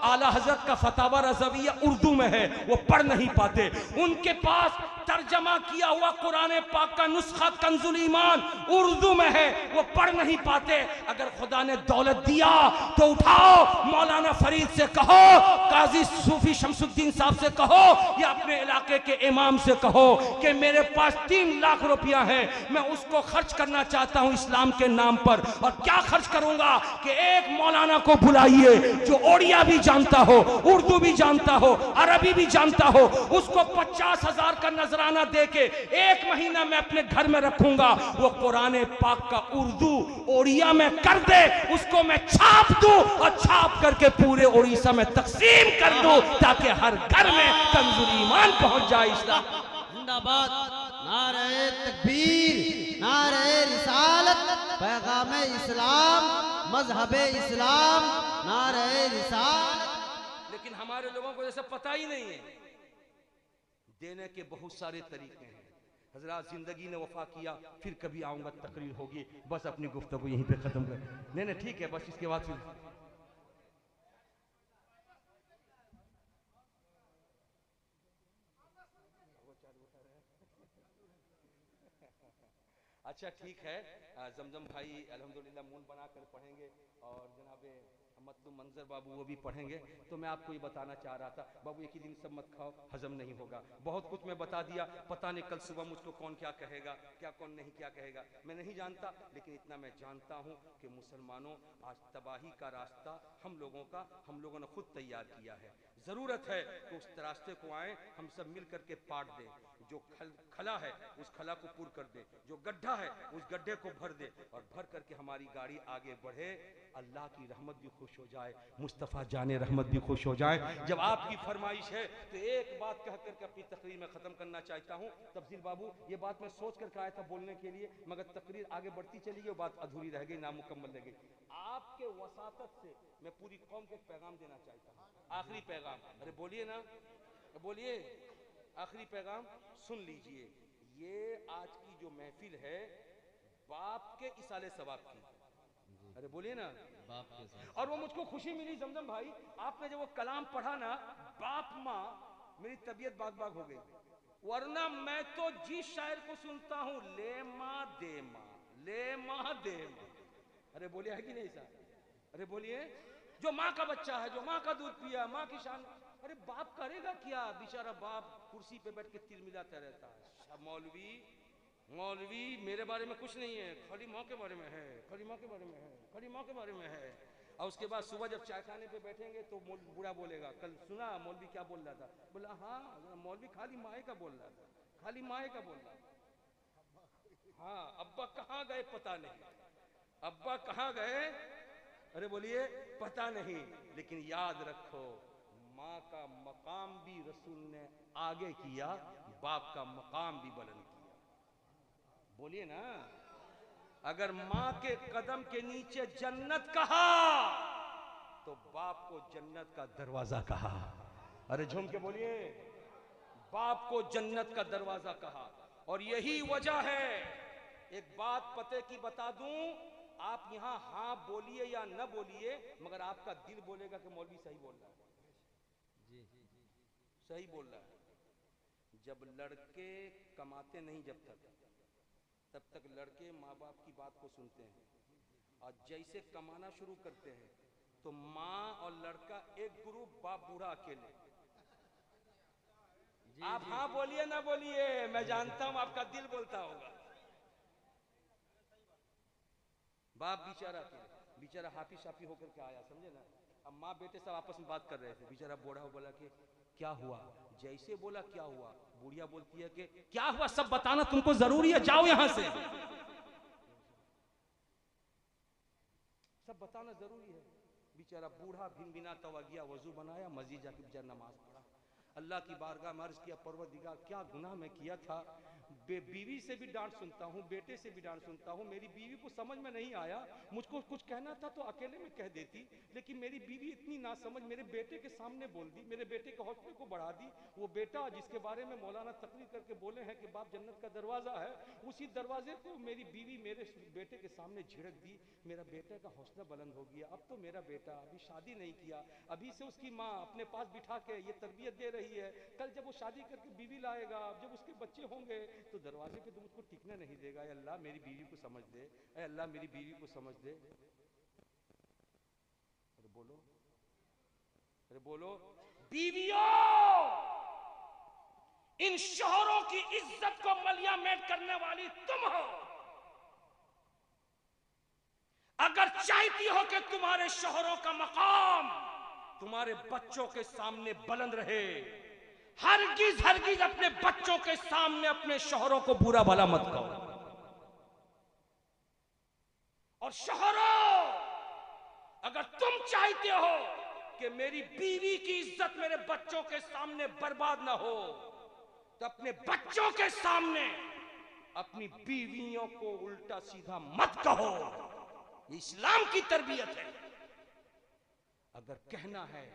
Speaker 1: आला हजरत का फतावा रज़विया उर्दू में है, वो पढ़ नहीं पाते। उनके पास तर्जमा किया हुआ कुरान पाक का नुस्खा कंजुल ईमान उर्दू में है, वो पढ़ नहीं पाते। अगर खुदा ने दौलत दिया तो उठाओ, मौलाना फरीद से कहो, काजी सूफी शमसुद्दीन साहब से कहो या अपने इलाके के इमाम से कहो कि मेरे पास 3 लाख रुपया है, मैं उसको खर्च करना चाहता हूं इस्लाम के नाम पर। और क्या खर्च करूंगा कि एक मौलाना को बुलाइए जो ओडिया भी जानता हो, उर्दू भी जानता हो, अरबी भी जानता हो, उसको 50,000 का नजराना देके 1 महीना मैं अपने घर में रखूंगा। वो कुरान पाक का उर्दू ओडिया में कर दे, उसको मैं छाप दूं और छाप करके पूरे उड़ीसा में तकसीम कर दूं ताकि हर घर में कंजुल ईमान पहुंच जाए। इस्लाम
Speaker 2: जिंदाबाद, नारे तकबीर, नारे रिसालत, पैगाम इस्लाम, मजहबे इस्लाम, नारे रिसालत।
Speaker 1: लेकिन हमारे लोगों को जैसे पता ही नहीं है। देने के बहुत सारे तरीके हैं। हजरात जिंदगी ने वफा किया, फिर कभी आऊंगा, तकरीर होगी, बस अपनी गुफ्तगू यहीं पे खत्म कर। नहीं ठीक है, बस इसके बाद फिर अच्छा ठीक है। जमजम भाई अल्हम्दुलिल्लाह मून बनाकर पढ़ेंगे और जनाब मतलूब मंजर बाबू वो भी पढ़ेंगे। तो मैं आपको ये बताना चाह रहा था, बाबू एक ही दिन सब मत खाओ, हजम नहीं होगा। बहुत कुछ मैं बता दिया, पता नहीं कल सुबह मुझको कौन क्या कहेगा, क्या कौन नहीं क्या कहेगा, मैं नहीं जानता। लेकिन इतना मैं जानता हूँ कि मुसलमानों आज तबाही का रास्ता हम लोगों ने खुद तैयार किया है। जरूरत है कि उस रास्ते को आए, हम सब मिल करके पाट दें। जो खला है उस खला को पूर कर दे, जो गड्ढा है उस गड्ढे को भर दे और भर करके हमारी गाड़ी आगे बढ़े। अल्लाह की रहमत भी खुश हो जाए, मुस्तफ़ा जाने रहमत भी खुश हो जाए। जब आपकी फरमाइश है तो एक बात कह करके अपनी तकरीर में खत्म करना चाहता हूँ। तफसील बाबू, ये बात मैं सोच करके आया था बोलने के लिए, मगर तकरीर आगे बढ़ती चली गई, बात अधूरी रह गई, नामुकम्मल रह गई। आपके वसातत से मैं पूरी कौम को पैगाम देना चाहता हूँ, आखिरी पैगाम। अरे बोलिए ना, बोलिए, आखिरी पैगाम सुन लीजिए। ये आज की जो महफिल है बाप के इसाले सवाब की, अरे बोलिए ना, बाप के साथ। और वो मुझको खुशी मिली जमजम भाई, आपने जब वो कलाम पढ़ा ना, बाप माँ, मेरी तबीयत बाग बाग हो गई। वरना मैं तो जिस शायर को सुनता हूँ, ले माँ दे माँ, ले माँ दे माँ,
Speaker 3: अरे बोलिए है कि नहीं साहब? अरे बोलिए, जो माँ का बच्चा है, जो माँ का दूध पिया, माँ की शान, अरे बाप करेगा क्या? बेचारा बाप कुर्सी पे बैठ के तिल मिलाता रहता है। मौलवी मौलवी मेरे बारे में कुछ नहीं है, खाली माँ के बारे में है, खाली माँ के बारे में है, खाली माँ के बारे में है। और उसके बाद सुबह जब चाय खाने पे बैठेंगे तो बुरा बोलेगा, कल सुना मौलवी क्या बोल रहा था? बोला हाँ मौलवी खाली माए का बोल रहा था, खाली माए का बोल रहा था। हाँ अब्बा कहाँ गए पता नहीं, अब्बा कहाँ गए? अरे बोलिए पता नहीं। लेकिन याद रखो, माँ का मकाम भी रसूल ने आगे किया, बाप का मकाम भी बुलंद किया। बोलिए ना, अगर माँ के कदम के नीचे जन्नत कहा तो बाप को जन्नत का दरवाजा कहा। अरे झूम के बोलिए, बाप को जन्नत का दरवाजा कहा। और यही वजह है, एक बात पते की बता दूं, आप यहां हाँ बोलिए या न बोलिए, मगर आपका दिल बोलेगा कि मौलवी सही बोल रहा है, सही बोल रहा है। जब लड़के कमाते नहीं जब तब तक लड़के माँ बाप की बात को सुनते हैं, और जैसे कमाना शुरू करते हैं तो माँ और लड़का एक ग्रुप, बाप बूढ़ा अकेले। आप हाँ बोलिए ना बोलिए, मैं जानता हूं आपका दिल बोलता होगा। बाप बेचारा हाफी शाफी होकर के आया, समझे ना। अब माँ बेटे सब आपस में बात कर रहे थे, बेचारा बूढ़ा बोला कि क्या हुआ? जैसे बोला क्या हुआ, बुढ़िया बोलती है कि क्या हुआ सब बताना तुमको जरूरी है, जाओ यहां से, सब बताना जरूरी है। बेचारा बूढ़ा भिनभिनाता हुआ गया, वजू बनाया, मस्जिद जाके बेचारा नमाज पढ़ा, अल्लाह की बारगाह में अर्ज किया, परवरदिगार क्या गुनाह मैं किया था, बीवी से भी डांट सुनता हूँ, बेटे से भी डांट सुनता हूँ, मेरी बीवी को समझ में नहीं आया, मुझको कुछ कहना था तो अकेले में कह देती, लेकिन मेरी बीवी इतनी ना समझ मेरे बेटे के सामने बोल दी, मेरे बेटे के हौसले को बढ़ा दी। वो बेटा जिसके बारे में मौलाना तकरीर करके बोले हैं कि बाप जन्नत का दरवाजा है, उसी दरवाजे को मेरी बीवी मेरे बेटे के सामने झिड़क दी। मेरा बेटे का हौसला बुलंद हो गया। अब तो मेरा बेटा अभी शादी नहीं किया, अभी से उसकी माँ अपने पास बिठा के ये तरबियत दे रही है, कल जब वो शादी करके बीवी लाएगा, जब उसके बच्चे होंगे तो दरवाजे पे तुम उसको टिकने नहीं देगा। अल्लाह मेरी बीवी को समझ दे, अल्लाह मेरी बीवी को समझ दे। अरे बोलो, अरे बोलो, बीवियों, इन शोहरों की इज्जत को मलियामेट करने वाली तुम हो। अगर चाहती हो कि तुम्हारे शोहरों का मकाम तुम्हारे बच्चों के सामने बुलंद रहे, हरगिज अपने बच्चों के सामने अपने शोहरों को बुरा भला मत कहो। और शोहरों, अगर तुम चाहते हो कि मेरी बीवी की इज्जत मेरे बच्चों के सामने बर्बाद ना हो, तो अपने बच्चों के सामने अपनी बीवियों को उल्टा सीधा मत कहो। ये इस्लाम की तरबियत है। अगर कहना है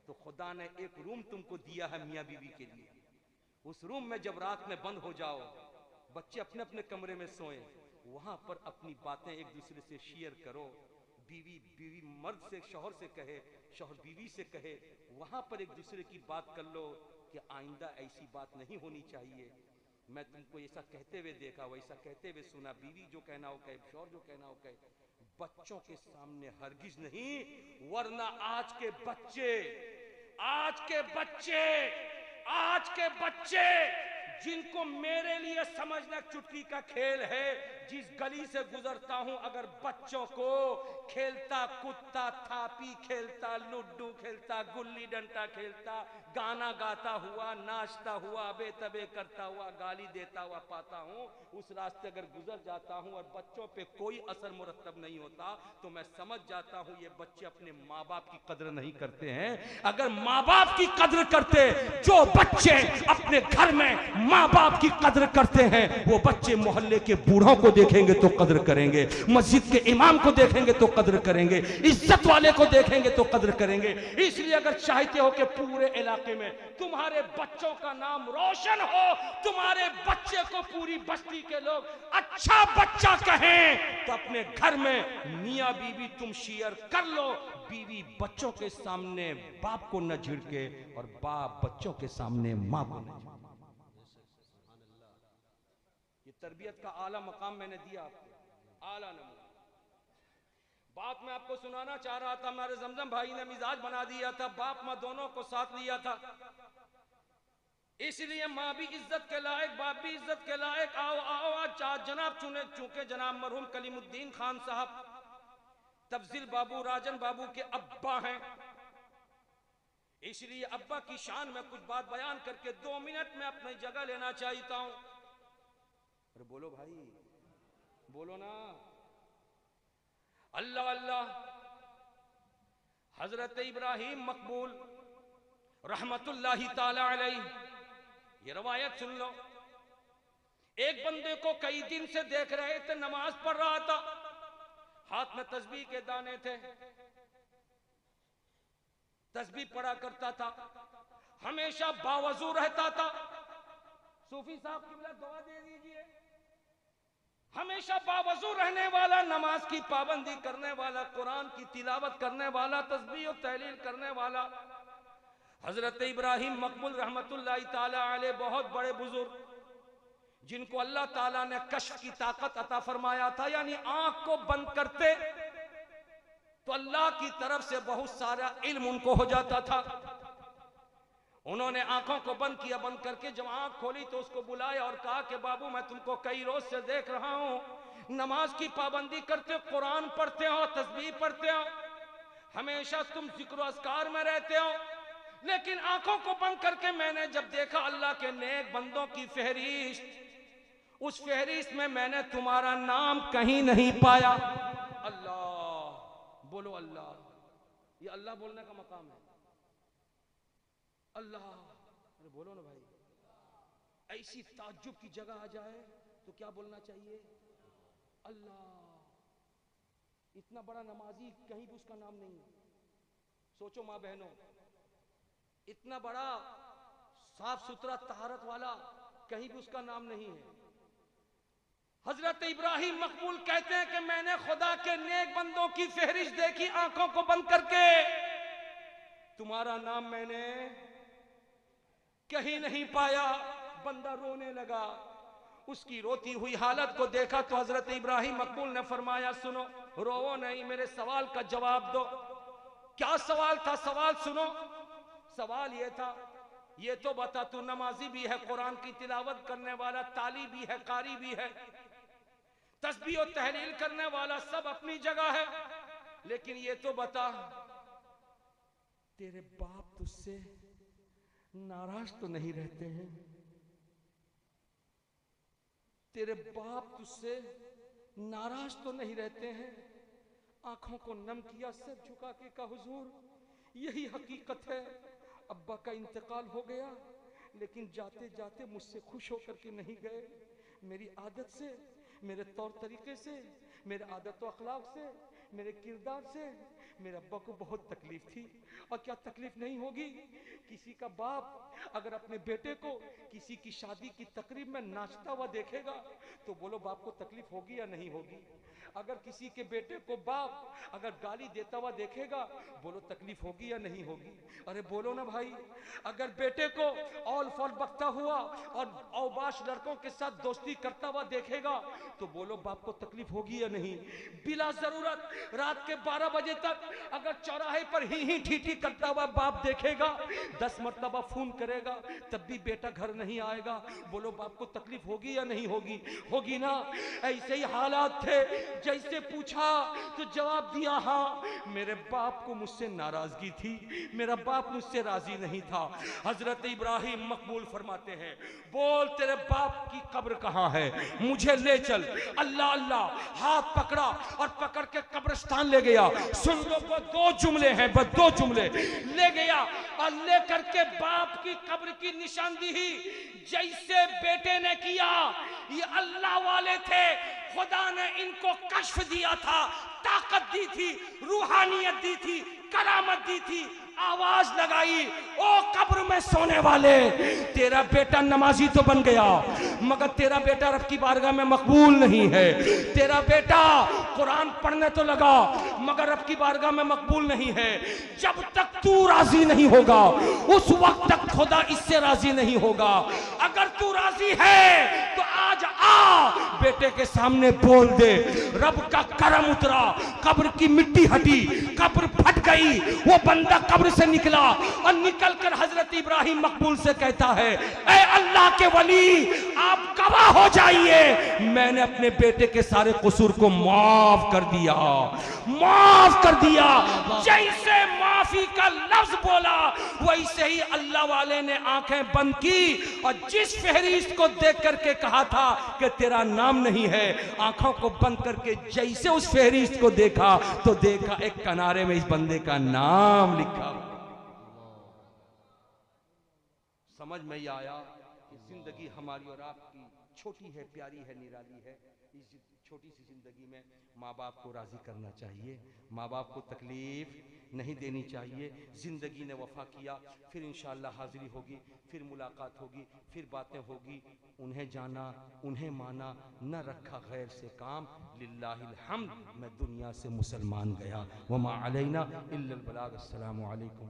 Speaker 3: तो खुदा ने एक रूम तुमको दिया है मियाँ बीवी के लिए, उस रूम में जब रात में बंद हो जाओ, बच्चे अपने अपने कमरे में सोएं, वहां पर अपनी बातें एक दूसरे से शेयर करो। बीवी मर्द से, शौहर से कहे, शौहर बीवी से कहे, वहां पर एक दूसरे की बात कर लो कि आइंदा ऐसी बात नहीं होनी चाहिए। मैं तुमको ऐसा कहते हुए देखा, वैसा कहते हुए सुना, बीवी जो कहना हो कहे, शौहर जो कहना हो कहे, बच्चों के सामने हरगिज नहीं, वरना आज के बच्चे जिनको मेरे लिए समझना चुटकी का खेल है, जिस गली से गुजरता हूं, अगर बच्चों को खेलता कुत्ता थापी खेलता, लुड्डू खेलता, गुल्ली डंडा खेलता, गाना गाता हुआ, नाचता हुआ, बेतबे करता हुआ, गाली देता हुआ पाता हूं, उस रास्ते अगर गुजर जाता हूं और बच्चों पे कोई असर मुरतब नहीं होता, तो मैं समझ जाता हूं ये बच्चे अपने माँ बाप की कद्र नहीं करते हैं। अगर माँ बाप की कद्र करते, जो बच्चे अपने घर में माँ बाप की कद्र करते हैं, वो बच्चे मोहल्ले के बूढ़ों को देखेंगे तो कद्र करेंगे, मस्जिद के इमाम को देखेंगे तो कद्र करेंगे, इज्जत वाले को देखेंगे तो कद्र करेंगे। इसलिए अगर चाहते हो कि पूरे इलाके में तुम्हारे बच्चों का नाम रोशन हो, तुम्हारे बच्चे को पूरी बस्ती के लोग अच्छा बच्चा कहें, तो अपने घर में मियाँ बीवी तुम शेयर कर लो। बीवी बच्चों के सामने बाप को न झिड़के और बाप बच्चों के सामने माँ को न झिड़के। ये तरबियत का आला मकाम मैंने दिया आपको, आला नमूना। बात मैं आपको सुनाना चाह रहा था, हमारे जमजम भाई ने मिजाज बना दिया था, बाप माँ दोनों को साथ लिया था, इसलिए माँ भी इज्जत के लायक, बाप भी इज्जत के लायक। आओ आओ आज जनाब चूंकि जनाब मरहूम कलीमुद्दीन खान साहब तफजील बाबू राजन बाबू के अब्बा हैं, इसलिए अब्बा की शान में कुछ बात बयान करके 2 मिनट में अपनी जगह लेना चाहता हूं। अरे बोलो भाई, बोलो ना। अल्लाह अल्लाह। हजरत इब्राहिम मकबूल रहमतुल्लाहि ताला अलैहि, ये रवायत सुन लो। एक बंदे को कई दिन से देख रहे थे, नमाज पढ़ रहा था, हाथ में तस्बीह के दाने थे, तस्बीह पढ़ा करता था, हमेशा बावजू रहता था। सूफी साहब की दुआ दे दीजिए। हमेशा बावजू रहने वाला, नमाज की पाबंदी करने वाला, कुरान की तिलावत करने वाला, तस्बीह और तहलील करने वाला हजरत इब्राहिम मकबूल रहमतुल्लाहि ताला अलैह, बहुत बड़े बुजुर्ग जिनको अल्लाह ताला ने कश्फ की ताकत अता फरमाया था, यानी आंख को बंद करते तो अल्लाह की तरफ से बहुत सारा इल्म उनको हो जाता था। उन्होंने आंखों को बंद किया, बंद करके जब आंख खोली तो उसको बुलाया और कहा कि बाबू मैं तुमको कई रोज से देख रहा हूं, नमाज की पाबंदी करते हो, कुरान पढ़ते हो, तस्बीह पढ़ते हो, हमेशा तुम जिक्र अस्कार में रहते हो, लेकिन आंखों को बंद करके मैंने जब देखा अल्लाह के नेक बंदों की फहरिस्त, उस फहरिस्त में मैंने तुम्हारा नाम कहीं नहीं पाया। अल्लाह, बोलो अल्लाह। ये अल्लाह बोलने का मकाम है, अल्लाह। अरे बोलो ना भाई। ऐसी ताज्जुब की जगह आ जाए तो क्या बोलना चाहिए? अल्लाह। इतना बड़ा नमाजी, कहीं भी उसका नाम नहीं। सोचो माँ बहनों, इतना बड़ा साफ सुथरा तहारत वाला, कहीं भी उसका नाम नहीं है। हजरत इब्राहिम मकबूल कहते हैं कि मैंने खुदा के नेक बंदों की फहरिस्त देखी आंखों को बंद करके, तुम्हारा नाम मैंने कहीं नहीं पाया। बंदा रोने लगा, उसकी रोती हुई हालत को देखा तो हजरत इब्राहिम मकबूल ने फरमाया सुनो, रोवो नहीं, मेरे सवाल का जवाब दो। क्या सवाल था? सवाल सुनो। सवाल ये था, ये तो बता तू नमाजी भी है, कुरान की तिलावत करने वाला, ताली भी है, कारी भी है, तस्बीह और तहलील करने वाला, सब अपनी जगह है, लेकिन ये तो बता तेरे बाप तुझसे नाराज तो नहीं रहते हैं? तेरे बाप तुझसे नाराज तो नहीं रहते हैं? आंखों को नम किया, सर झुका के कहा हुजूर यही हकीकत है, अब्बा का इंतकाल हो गया, लेकिन जाते जाते मुझसे खुश होकर के नहीं गए। मेरी आदत से, मेरे तौर तरीके से, मेरे आदत व अखलाक से, मेरे किरदार से मेरे अब्बा को बहुत तकलीफ थी। और क्या तकलीफ नहीं होगी? किसी का बाप अगर अपने बेटे को किसी की शादी की तकरीब में नाचता हुआ देखेगा तो बोलो बाप को तकलीफ होगी या नहीं होगी? अगर किसी के बेटे को बाप अगर गाली देता हुआ देखेगा, बोलो तकलीफ होगी या नहीं होगी? अरे बोलो ना भाई। अगर बेटे को ऑल फॉल बकता हुआ और औबाश लड़कों के साथ दोस्ती करता हुआ देखेगा तो बोलो बाप को तकलीफ होगी या नहीं? बिला जरूरत रात के 12 बजे तक अगर चौराहे पर ही ठीठी करता हुआ बाप देखेगा, 10 मर्तबा फोन करेगा, तब भी बेटा घर नहीं आएगा, बोलो बाप को तकलीफ होगी या नहीं होगी? होगी ना। ऐसे ही हालात थे, जैसे पूछा तो जवाब दिया हाँ, मेरे बाप को मुझसे नाराजगी थी, मेरा बाप मुझसे राजी नहीं था। हजरत इब्राहिम मकबूल फरमाते हैं, बोल तेरे बाप की कब्र कहाँ है, मुझे ले चल। अल्लाह अल्लाह, हाथ पकड़ा और पकड़ के कब्रिस्तान ले गया। सुन लो, वो 2 जुमले हैं, बस 2 जुमले। ले गया और ले करके बाप की कब्र की निशानदेही जैसे बेटे ने किया। ये अल्लाह वाले थे, खुदा ने इनको कश्फ दिया था, ताकत दी थी, रूहानियत दी थी, करामत दी थी। आवाज लगाई, ओ कब्र में सोने वाले, तेरा बेटा नमाजी तो बन गया मगर तेरा बेटा रब की बारगाह में मकबूल नहीं है। तेरा बेटा कुरान पढ़ने तो लगा मगर रब की बारगाह में मकबूल नहीं है। जब तक तू राजी नहीं होगा उस वक्त तक खुदा इससे राजी नहीं होगा। अगर तू राजी है तो आज बेटे के सामने बोल दे। रब का करम उतरा, कब्र की मिट्टी हटी, कब्र फट गई, वो बंदा कब्र से निकला और निकलकर हजरत इब्राहिम मकबूल से कहता है, ऐ अल्लाह के वली, आप गवाह हो जाइए, मैंने अपने बेटे के सारे कसूर को माफ कर दिया, माफ कर दिया। जैसे माफी का लफ्ज बोला वैसे ही अल्लाह वाले ने आंखें बंद की और जिस फहरिस्त को देख करके कहा था कि तेरा नाम नहीं है, आंखों को बंद करके जैसे उस फहरिस्त को देखा तो देखा एक किनारे में इस बंदे का नाम लिखा। समझ में ही आया कि जिंदगी हमारी और आपकी छोटी है, प्यारी है, निराली है। इस छोटी सी जिंदगी में माँ बाप को राजी करना चाहिए, माँ बाप को तकलीफ नहीं देनी चाहिए। जिंदगी ने वफा किया, फिर इंशाअल्लाह हाजिरी होगी, फिर मुलाकात होगी, फिर बातें होगी। उन्हें जाना, उन्हें माना, न रखा गैर से काम। लिल्लाहिल हम्द, मैं दुनिया से मुसलमान गया। वमा अलैना इल्लल बलाग। अस्सलामु अलैकुम।